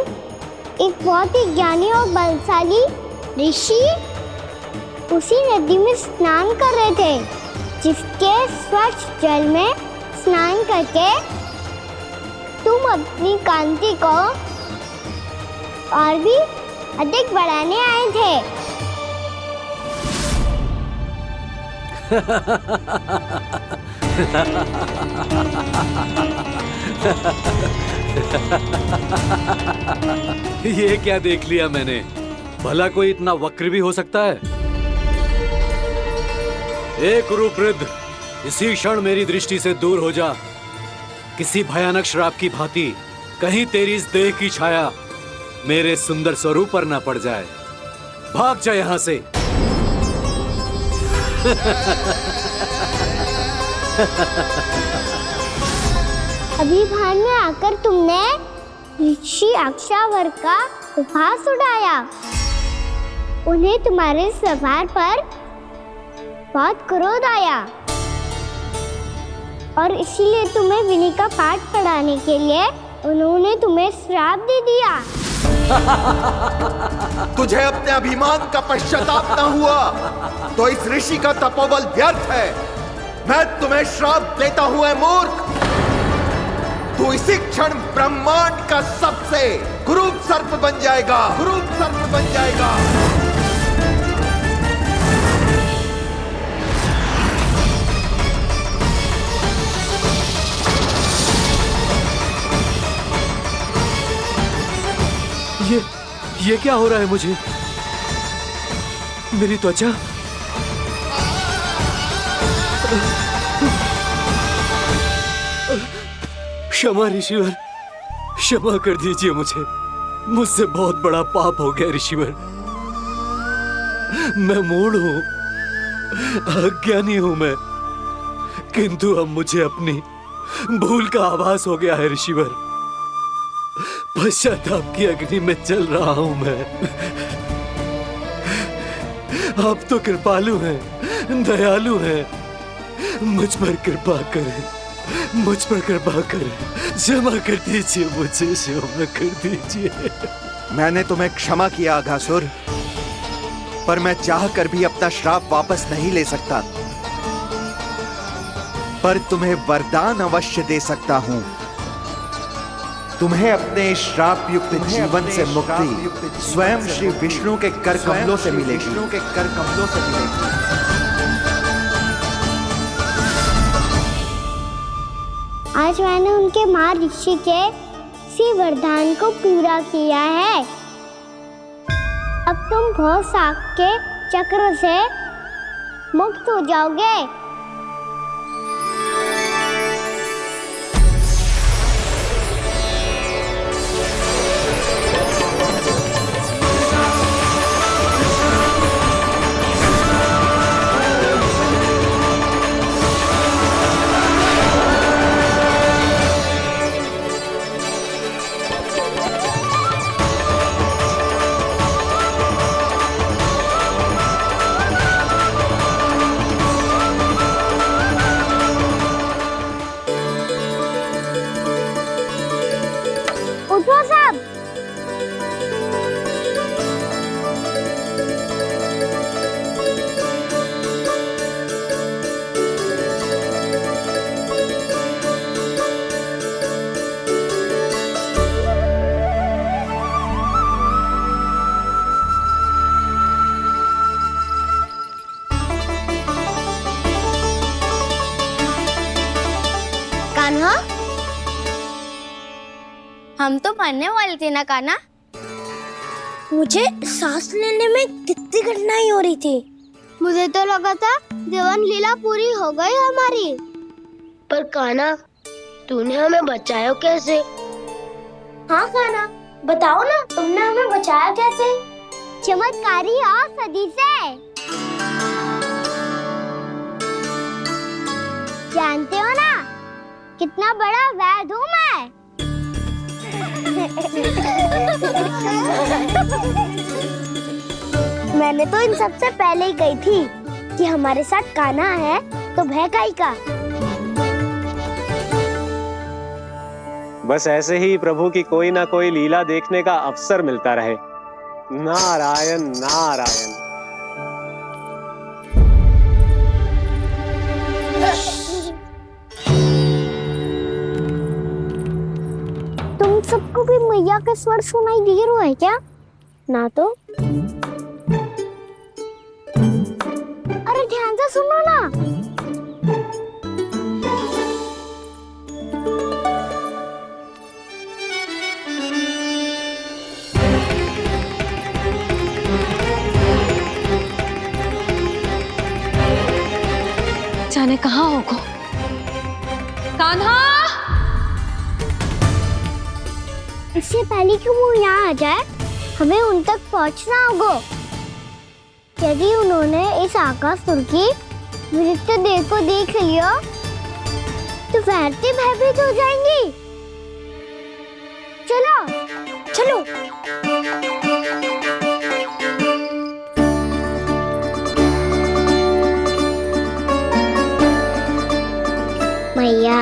एक बहुत ही ज्ञानी और बलशाली ऋषि उसी नदी में स्नान कर रहे थे, जिसके स्वच्छ जल में स्नान करके तुम अपनी कांति को और भी अधिक बढ़ाने आए थे। ये क्या देख लिया मैंने? भला कोई इतना वक्र भी हो सकता है? एक रूपवृद्ध, इसी क्षण मेरी दृष्टि से दूर हो जा। किसी भयानक श्राप की भांति कहीं तेरी इस देह की छाया मेरे सुंदर स्वरूप पर न पड़ जाए। भाग जा यहां से। अभी भान में आकर तुमने ऋषि अक्षावर का उपहास उड़ाया। उन्हें तुम्हारे स्वभाव पर बहुत क्रोध आया और इसीलिए तुम्हें विनय का पाठ पढ़ाने के लिए उन्होंने तुम्हें श्राप दे दिया। तुझे अपने अभिमान का पश्चाताप न हुआ तो इस ऋषि का तपोबल व्यर्थ है। मैं तुम्हें श्राप देता हूं ऐ मूर्ख। तू इसी क्षण ब्रह्मांड का सबसे क्रूर सर्प बन जाएगा, क्रूर सर्प बन जाएगा। ये क्या हो रहा है मुझे? मेरी त्वचा क्षमा ऋषिवर, क्षमा कर दीजिए मुझे। मुझसे बहुत बड़ा पाप हो गया ऋषिवर। मैं मूढ़ हूं, अज्ञानी हूं मैं, किंतु अब मुझे अपनी भूल का आभास हो गया है ऋषिवर। पश्चाताप की अग्नि में जल रहा हूं मैं। आप तो कृपालु हैं, दयालु हैं, मुझ पर कृपा करें, मुझ पर कृपा करें। क्षमा कर दीजिए मुझे, क्षमा कर दीजिए। मैंने तुम्हें क्षमा किया अघासुर, पर मैं चाहकर भी अपना श्राप वापस नहीं ले सकता। पर तुम्हें वरदान अवश्य दे सकता हूं। तुम्हें अपने श्राप युक्त जीवन से मुक्ति स्वयं श्री विष्णु के कर कमलों से मिलेगी। आज मैंने उनके मां ऋषि के इसी वरदान को पूरा किया है। अब तुम भव साग के चक्र से मुक्त हो जाओगे। उठो सब। कान्हा, हम तो मरने वाले थे ना कान्हा। मुझे सांस लेने में कितनी कठिनाई हो रही थी। मुझे तो लगा था जीवन लीला पूरी हो गई हमारी। पर कान्हा, तूने हमें बचाया कैसे? हाँ कान्हा, बताओ ना, तुमने हमें बचाया कैसे? चमत्कारी औषधि से। जानते हो ना कितना बड़ा वैद्य हूँ मैं। मैंने तो इन सबसे पहले ही कही थी कि हमारे साथ कान्हा है तो भय काई का। बस ऐसे ही प्रभु की कोई ना कोई लीला देखने का अवसर मिलता रहे। नारायण नारायण। तुम सबको भी मैया का स्वर सुनाई दे रहा है क्या? ना तो। अरे ध्यान से सुनो ना। जाने कहाँ होगो। कान्हा! इससे पहले कि वो यहाँ आ जाए, हमें उन तक पहुँचना होगा। यदि उन्होंने इस आकासुर की नृत्य देह को देख लिया, तो वैरती भयभीत हो जाएंगी। चलो, चलो। मैया,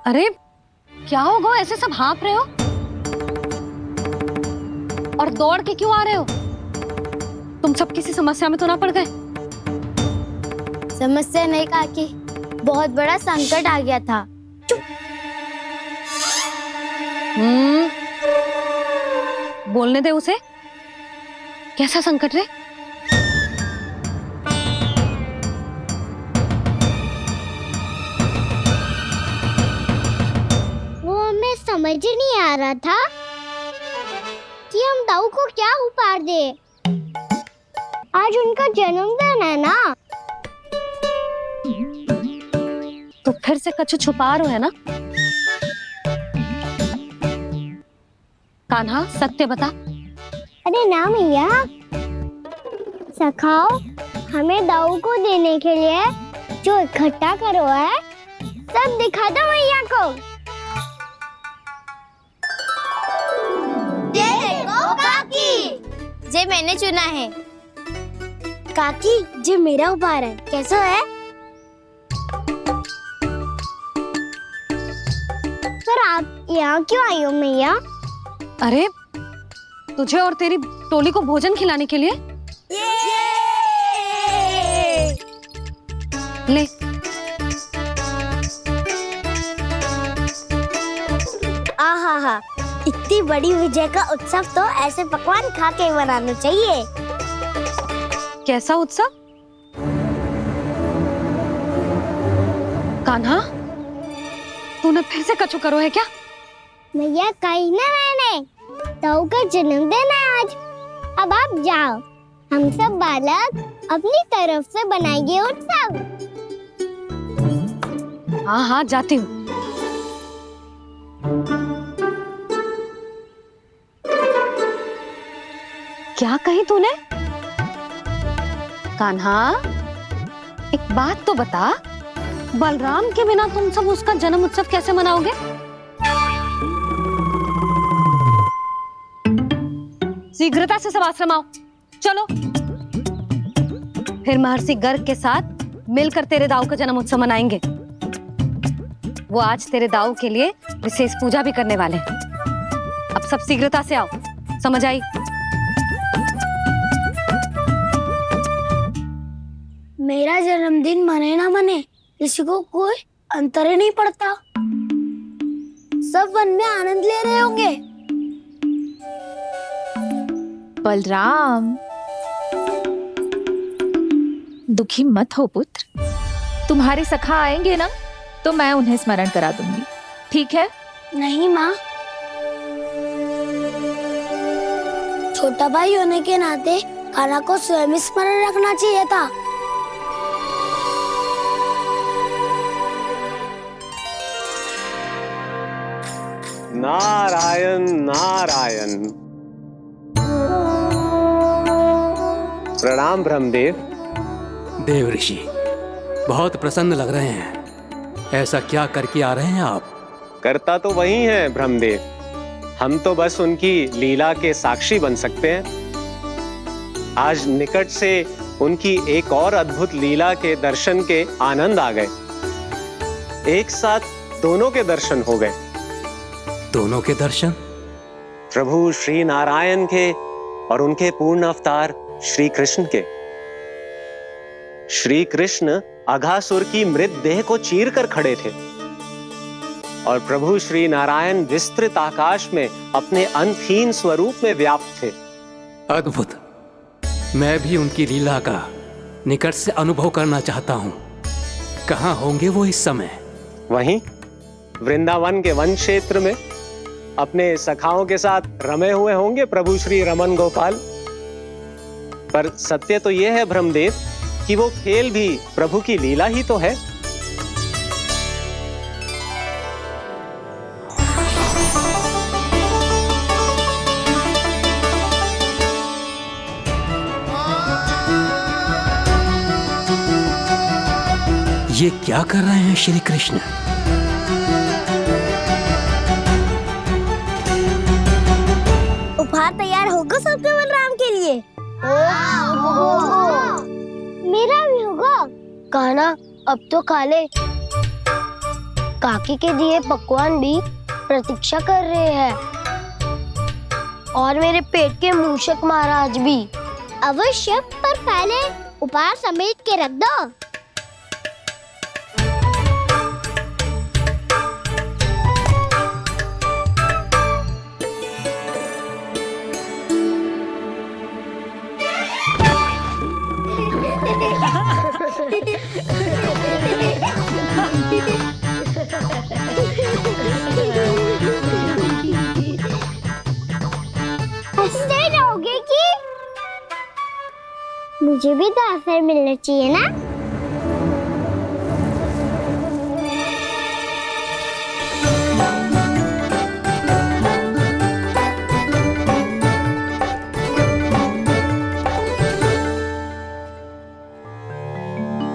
अरे क्या होगा, ऐसे सब हाँफ रहे हो और दौड़ के क्यों आ रहे हो? तुम सब किसी समस्या में तो ना पड़ गए? समस्या नहीं काकी, बहुत बड़ा संकट आ गया था। बोलने दे उसे। कैसा संकट रे? वो हमें समझ ही नहीं आ रहा था कि हम दाऊ को क्या उपहार दे। आज उनका जन्मदिन है ना। तो फिर से कछु छुपा रहे हो है ना? कान्हा सत्य बता। अरे ना मैया, सखाओ हमें दाऊ को देने के लिए जो इकट्ठा करो है, सब दिखा दो मैया को। ये देखो काकी, जे मैंने चुना है। काकी, जे मेरा उपहार है, कैसा है? पर आप यहाँ क्यों आई हो मैया? अरे तुझे और तेरी टोली को भोजन खिलाने के लिए। ले। आहा, इतनी बड़ी विजय का उत्सव तो ऐसे पकवान खा के मनाना चाहिए। कैसा उत्सव? कान्हा, तूने फिर से कछु करो है क्या? मैया कहीं ना, मैंने दाऊ का जन्मदिन है आज। अब आप जाओ, हम सब बालक अपनी तरफ से बनाएंगे उत्सव। हाँ हाँ जाती हूँ। क्या कही तूने? कान्हा, एक बात तो बता, बलराम के बिना तुम सब उसका जन्म उत्सव कैसे मनाओगे? शीघ्रता से सब आश्रम आओ, चलो। फिर महर्षि गर्ग के साथ मिलकर तेरे दाऊ का जन्म उत्सव मनाएंगे। वो आज तेरे दाऊ के लिए विशेष पूजा भी करने वाले हैं। अब सब शीघ्रता से आओ, समझ आई? मेरा जन्मदिन मने ना मने, किसी को कोई अंतर ही नहीं पड़ता। सब वन में आनंद ले रहे होंगे। बलराम, दुखी मत हो पुत्र। तुम्हारे सखा आएंगे ना, तो मैं उन्हें स्मरण करा दूंगी, ठीक है? नहीं माँ, छोटा भाई होने के नाते कान्हा को स्वयं स्मरण रखना चाहिए था। नारायण नारायण। प्रणाम ब्रह्मदेव। देव ऋषि, बहुत प्रसन्न लग रहे हैं। ऐसा क्या करके आ रहे हैं आप? करता तो वही है ब्रह्मदेव, हम तो बस उनकी लीला के साक्षी बन सकते हैं। आज निकट से उनकी एक और अद्भुत लीला के दर्शन के आनंद आ गए। एक साथ दोनों के दर्शन हो गए। दोनों के दर्शन? प्रभु श्री नारायण के और उनके पूर्ण अवतार श्री कृष्ण के। श्री कृष्ण अघासुर की मृत देह को चीर कर खड़े थे और प्रभु श्री नारायण विस्तृत आकाश में अपने अंतहीन स्वरूप में व्याप्त थे। अद्भुत। मैं भी उनकी लीला का निकट से अनुभव करना चाहता हूँ। कहाँ होंगे वो इस समय? वहीं वृंदावन के वन क्षेत्र में अपने सखाओं के साथ रमे हुए होंगे प्रभु श्री रमन गोपाल। पर सत्य तो यह है ब्रह्मदेव कि वो खेल भी प्रभु की लीला ही तो है। ये क्या कर रहे हैं श्री कृष्ण? उपहार तैयार होगा सबके बलराम के लिए? मेरा भी होगा। कान्हा अब तो खा ले। काकी के दिए पकवान भी प्रतीक्षा कर रहे हैं और मेरे पेट के मूषक महाराज भी। अवश्य, पर पहले उपहार समेट के रख दो। हंसते रहोगे कि? मुझे भी तो अवसर मिलना चाहिए ना।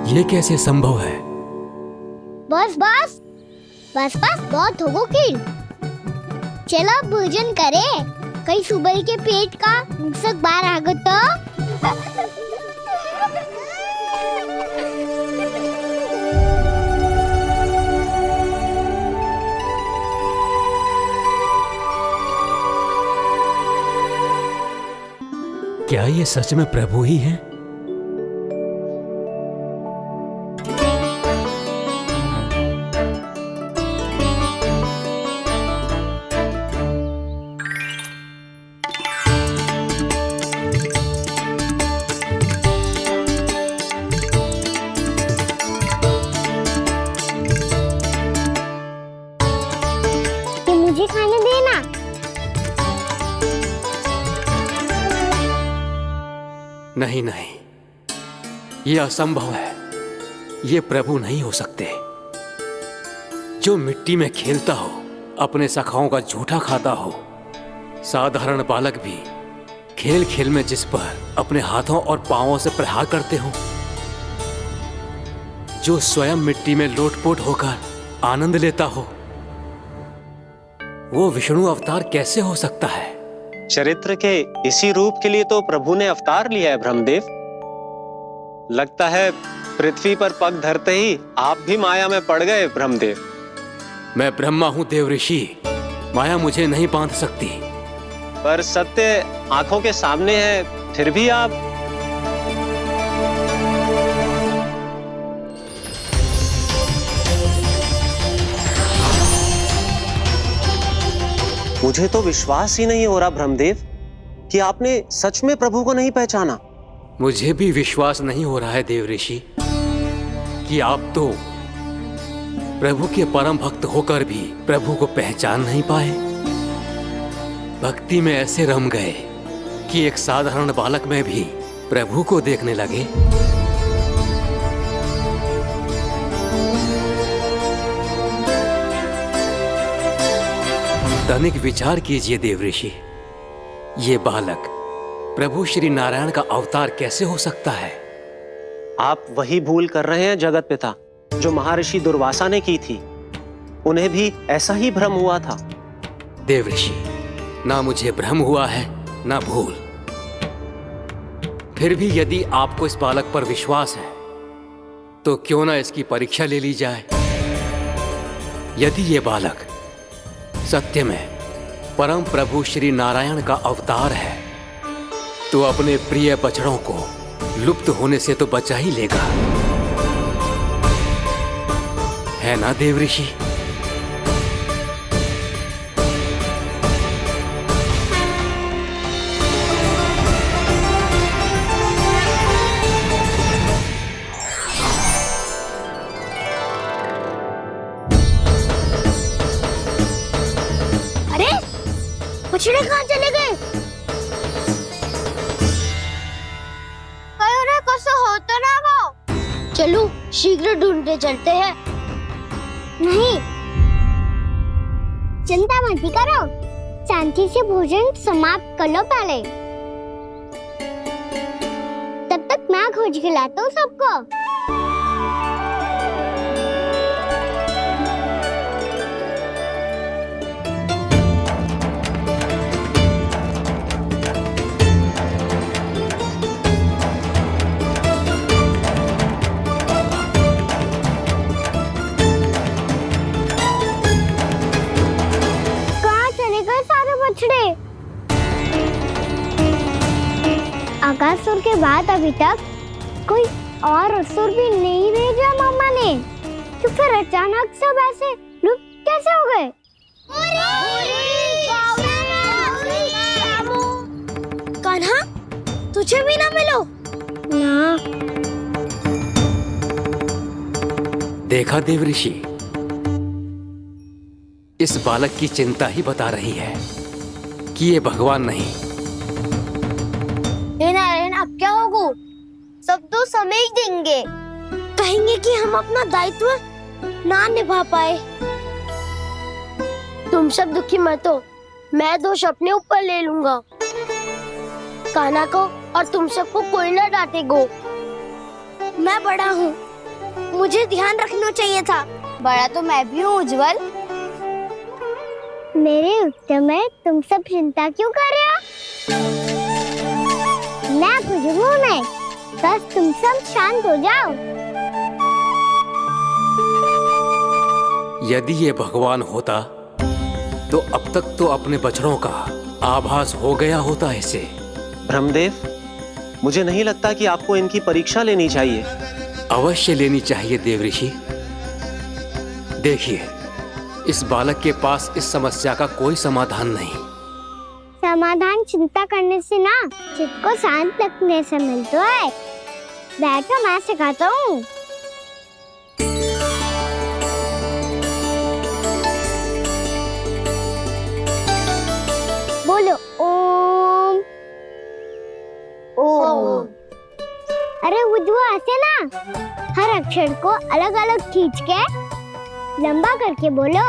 ये कैसे संभव है? बस बस बस बस बहुत होगो कि। चलो भोजन करे, कहीं सुबह के पेट का मूषक बाहर आ गया तो। क्या ये सच में प्रभु ही हैं? मुझे खाने देना। नहीं नहीं, ये असंभव है। ये प्रभु नहीं हो सकते। जो मिट्टी में खेलता हो, अपने सखाओं का झूठा खाता हो, साधारण बालक भी खेल खेल में जिस पर अपने हाथों और पांवों से प्रहार करते हो, जो स्वयं मिट्टी में लोटपोट होकर आनंद लेता हो, वो विष्णु अवतार कैसे हो सकता है? चरित्र के इसी रूप के लिए तो प्रभु ने अवतार लिया है ब्रह्मदेव। लगता है पृथ्वी पर पग धरते ही आप भी माया में पड़ गए ब्रह्मदेव। मैं ब्रह्मा हूं देव ऋषि, माया मुझे नहीं बांध सकती। पर सत्य आंखों के सामने है, फिर भी आप। मुझे तो विश्वास ही नहीं हो रहा ब्रह्मदेव कि आपने सच में प्रभु को नहीं पहचाना। मुझे भी विश्वास नहीं हो रहा है देव ऋषि कि आप तो प्रभु के परम भक्त होकर भी प्रभु को पहचान नहीं पाए। भक्ति में ऐसे रम गए कि एक साधारण बालक में भी प्रभु को देखने लगे। तनिक विचार कीजिए देवऋषि, ये बालक प्रभु श्री नारायण का अवतार कैसे हो सकता है? आप वही भूल कर रहे हैं जगत पिता जो महर्षि दुर्वासा ने की थी। उन्हें भी ऐसा ही भ्रम हुआ था। देवऋषि, ना मुझे भ्रम हुआ है ना भूल। फिर भी यदि आपको इस बालक पर विश्वास है तो क्यों ना इसकी परीक्षा ले ली जाए। यदि ये बालक सत्य में परम प्रभु श्री नारायण का अवतार है तो अपने प्रिय बछड़ों को लुप्त होने से तो बचा ही लेगा, है ना देवऋषि? अरे बछड़े कहाँ चले गए? हो तो ना वो। चलो शीघ्र ढूंढते चलते हैं। नहीं, चिंता मत करो, शांति से भोजन समाप्त कर लो पहले। तब तक मैं खोज के लाता हूँ सबको। आकासुर के बाद अभी तक कोई और असुर भी नहीं भेजा मामा ने, तो फिर अचानक सब ऐसे लुप्त कैसे हो गए? कान्हा, तुझे भी ना मिलो ना। देखा देवऋषि, इस बालक की चिंता ही बता रही है कि ये भगवान नहीं। नारायण, अब क्या होगा? सब तो समझ देंगे, कहेंगे कि हम अपना दायित्व ना निभा पाए। तुम सब दुखी मत हो, मैं दोष अपने ऊपर ले लूंगा। कान्हा को और तुम सबको कोई ना डांटेगो। मैं बड़ा हूँ, मुझे ध्यान रखना चाहिए था। बड़ा तो मैं भी हूँ उज्जवल। मेरे उत्तर में तुम सब चिंता क्यों कर रहे हो? मैं कुछ नहीं, बस तुम सब शांत हो जाओ। यदि ये भगवान होता तो अब तक तो अपने बछड़ों का आभास हो गया होता इसे। ब्रह्मदेव, मुझे नहीं लगता कि आपको इनकी परीक्षा लेनी चाहिए। अवश्य लेनी चाहिए देवऋषि। देखिए, इस बालक के पास इस समस्या का कोई समाधान नहीं। समाधान चिंता करने से ना, चित्त को शांत रखने से मिलता है। बैठो, मैं सिखाता हूँ। बोलो ओम। ओम। अरे उद्वा, ऐसे ना हर अक्षर को अलग अलग खींच के लंबा करके बोलो।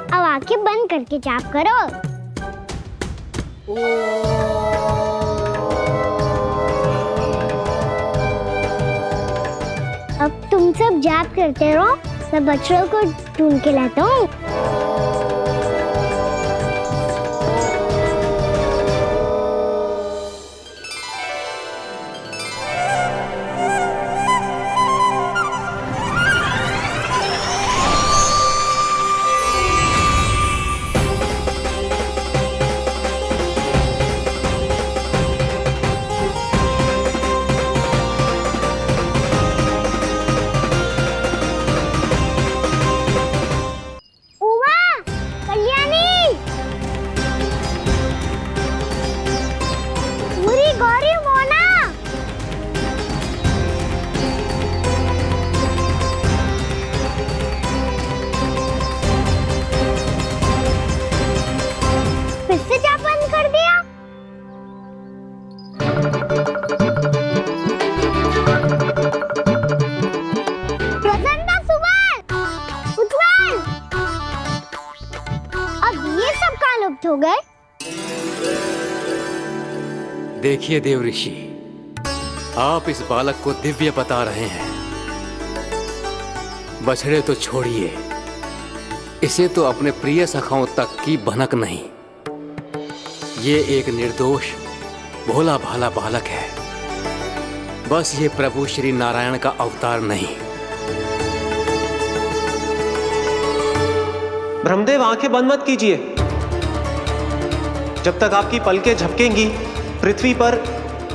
अब आंखें बंद करके जाप करो। अब तुम सब जाप करते रहो, मैं बच्चों को ढूंढ के लाता हूँ। देखिए देव ऋषि, आप इस बालक को दिव्य बता रहे हैं। बछड़े तो छोड़िए, इसे तो अपने प्रिय सखाओं तक की भनक नहीं। ये एक निर्दोष भोला भाला बालक है, बस ये प्रभु श्री नारायण का अवतार नहीं। ब्रह्मदेव, आंखें बंद मत कीजिए। जब तक आपकी पलकें झपकेंगी, पृथ्वी पर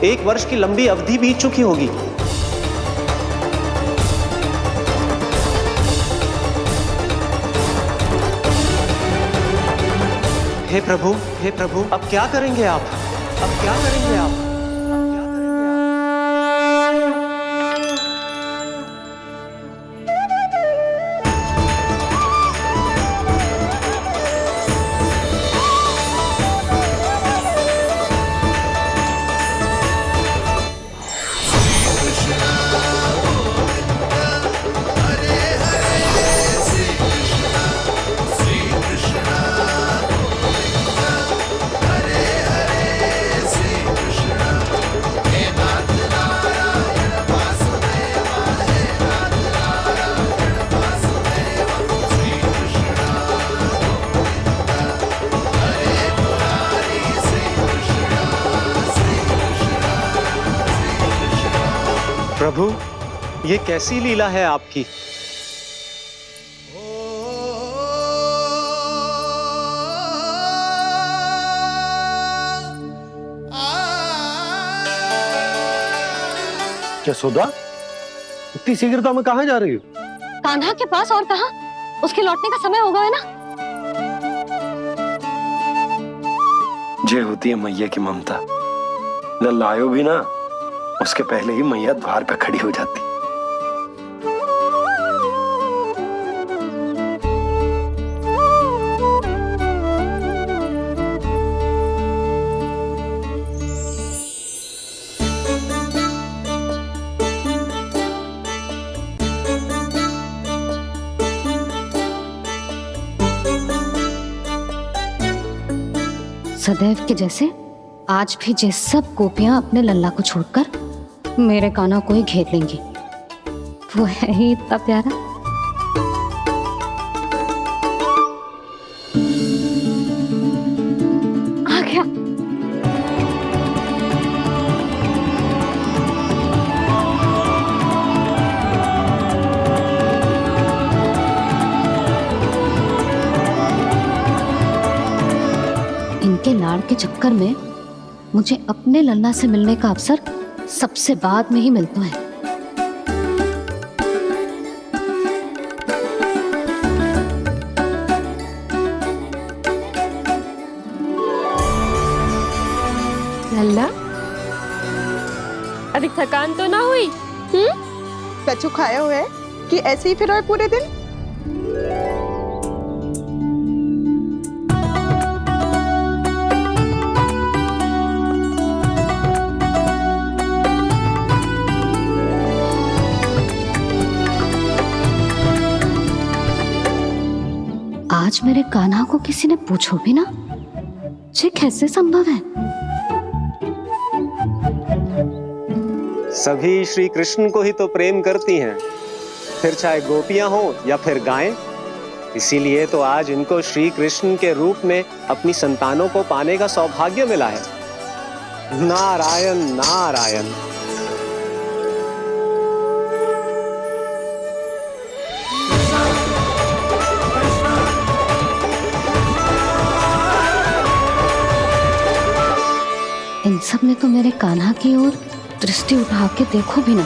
1 वर्ष की लंबी अवधि बीत चुकी होगी। हे प्रभु, अब क्या करेंगे आप? अब क्या करेंगे आप? प्रभु, ये कैसी लीला है आपकी? यशोदा, इतनी शीघ्रता में कहाँ जा रही हो? कान्हा के पास, और कहाँ? उसके लौटने का समय हो गया है ना। ये होती है मैया की ममता। लल्लायो भी ना, उसके पहले ही मैया द्वार पे खड़ी हो जाती। सदैव के जैसे आज भी जे सब गोपियां अपने लल्ला को छोड़कर मेरे कान्हा को ही घेर लेंगी। वो है ही इतना प्यारा। आ गया। इनके लाड़ के चक्कर में मुझे अपने लल्ला से मिलने का अवसर सबसे बाद में ही मिलता है। लल्ला, अभी थकान तो ना हुई? कछु खाया हुआ है कि ऐसे ही फिर रहे पूरे दिन? आज मेरे कान्हा को किसी ने पूछो भी ना, ये कैसे संभव है? सभी श्री कृष्ण को ही तो प्रेम करती हैं, फिर चाहे गोपियां हो या फिर गायें। इसीलिए तो आज इनको श्री कृष्ण के रूप में अपनी संतानों को पाने का सौभाग्य मिला है। नारायण नारायण। इन सब ने तो मेरे कान्हा की ओर दृष्टि उठा के देखो भी ना।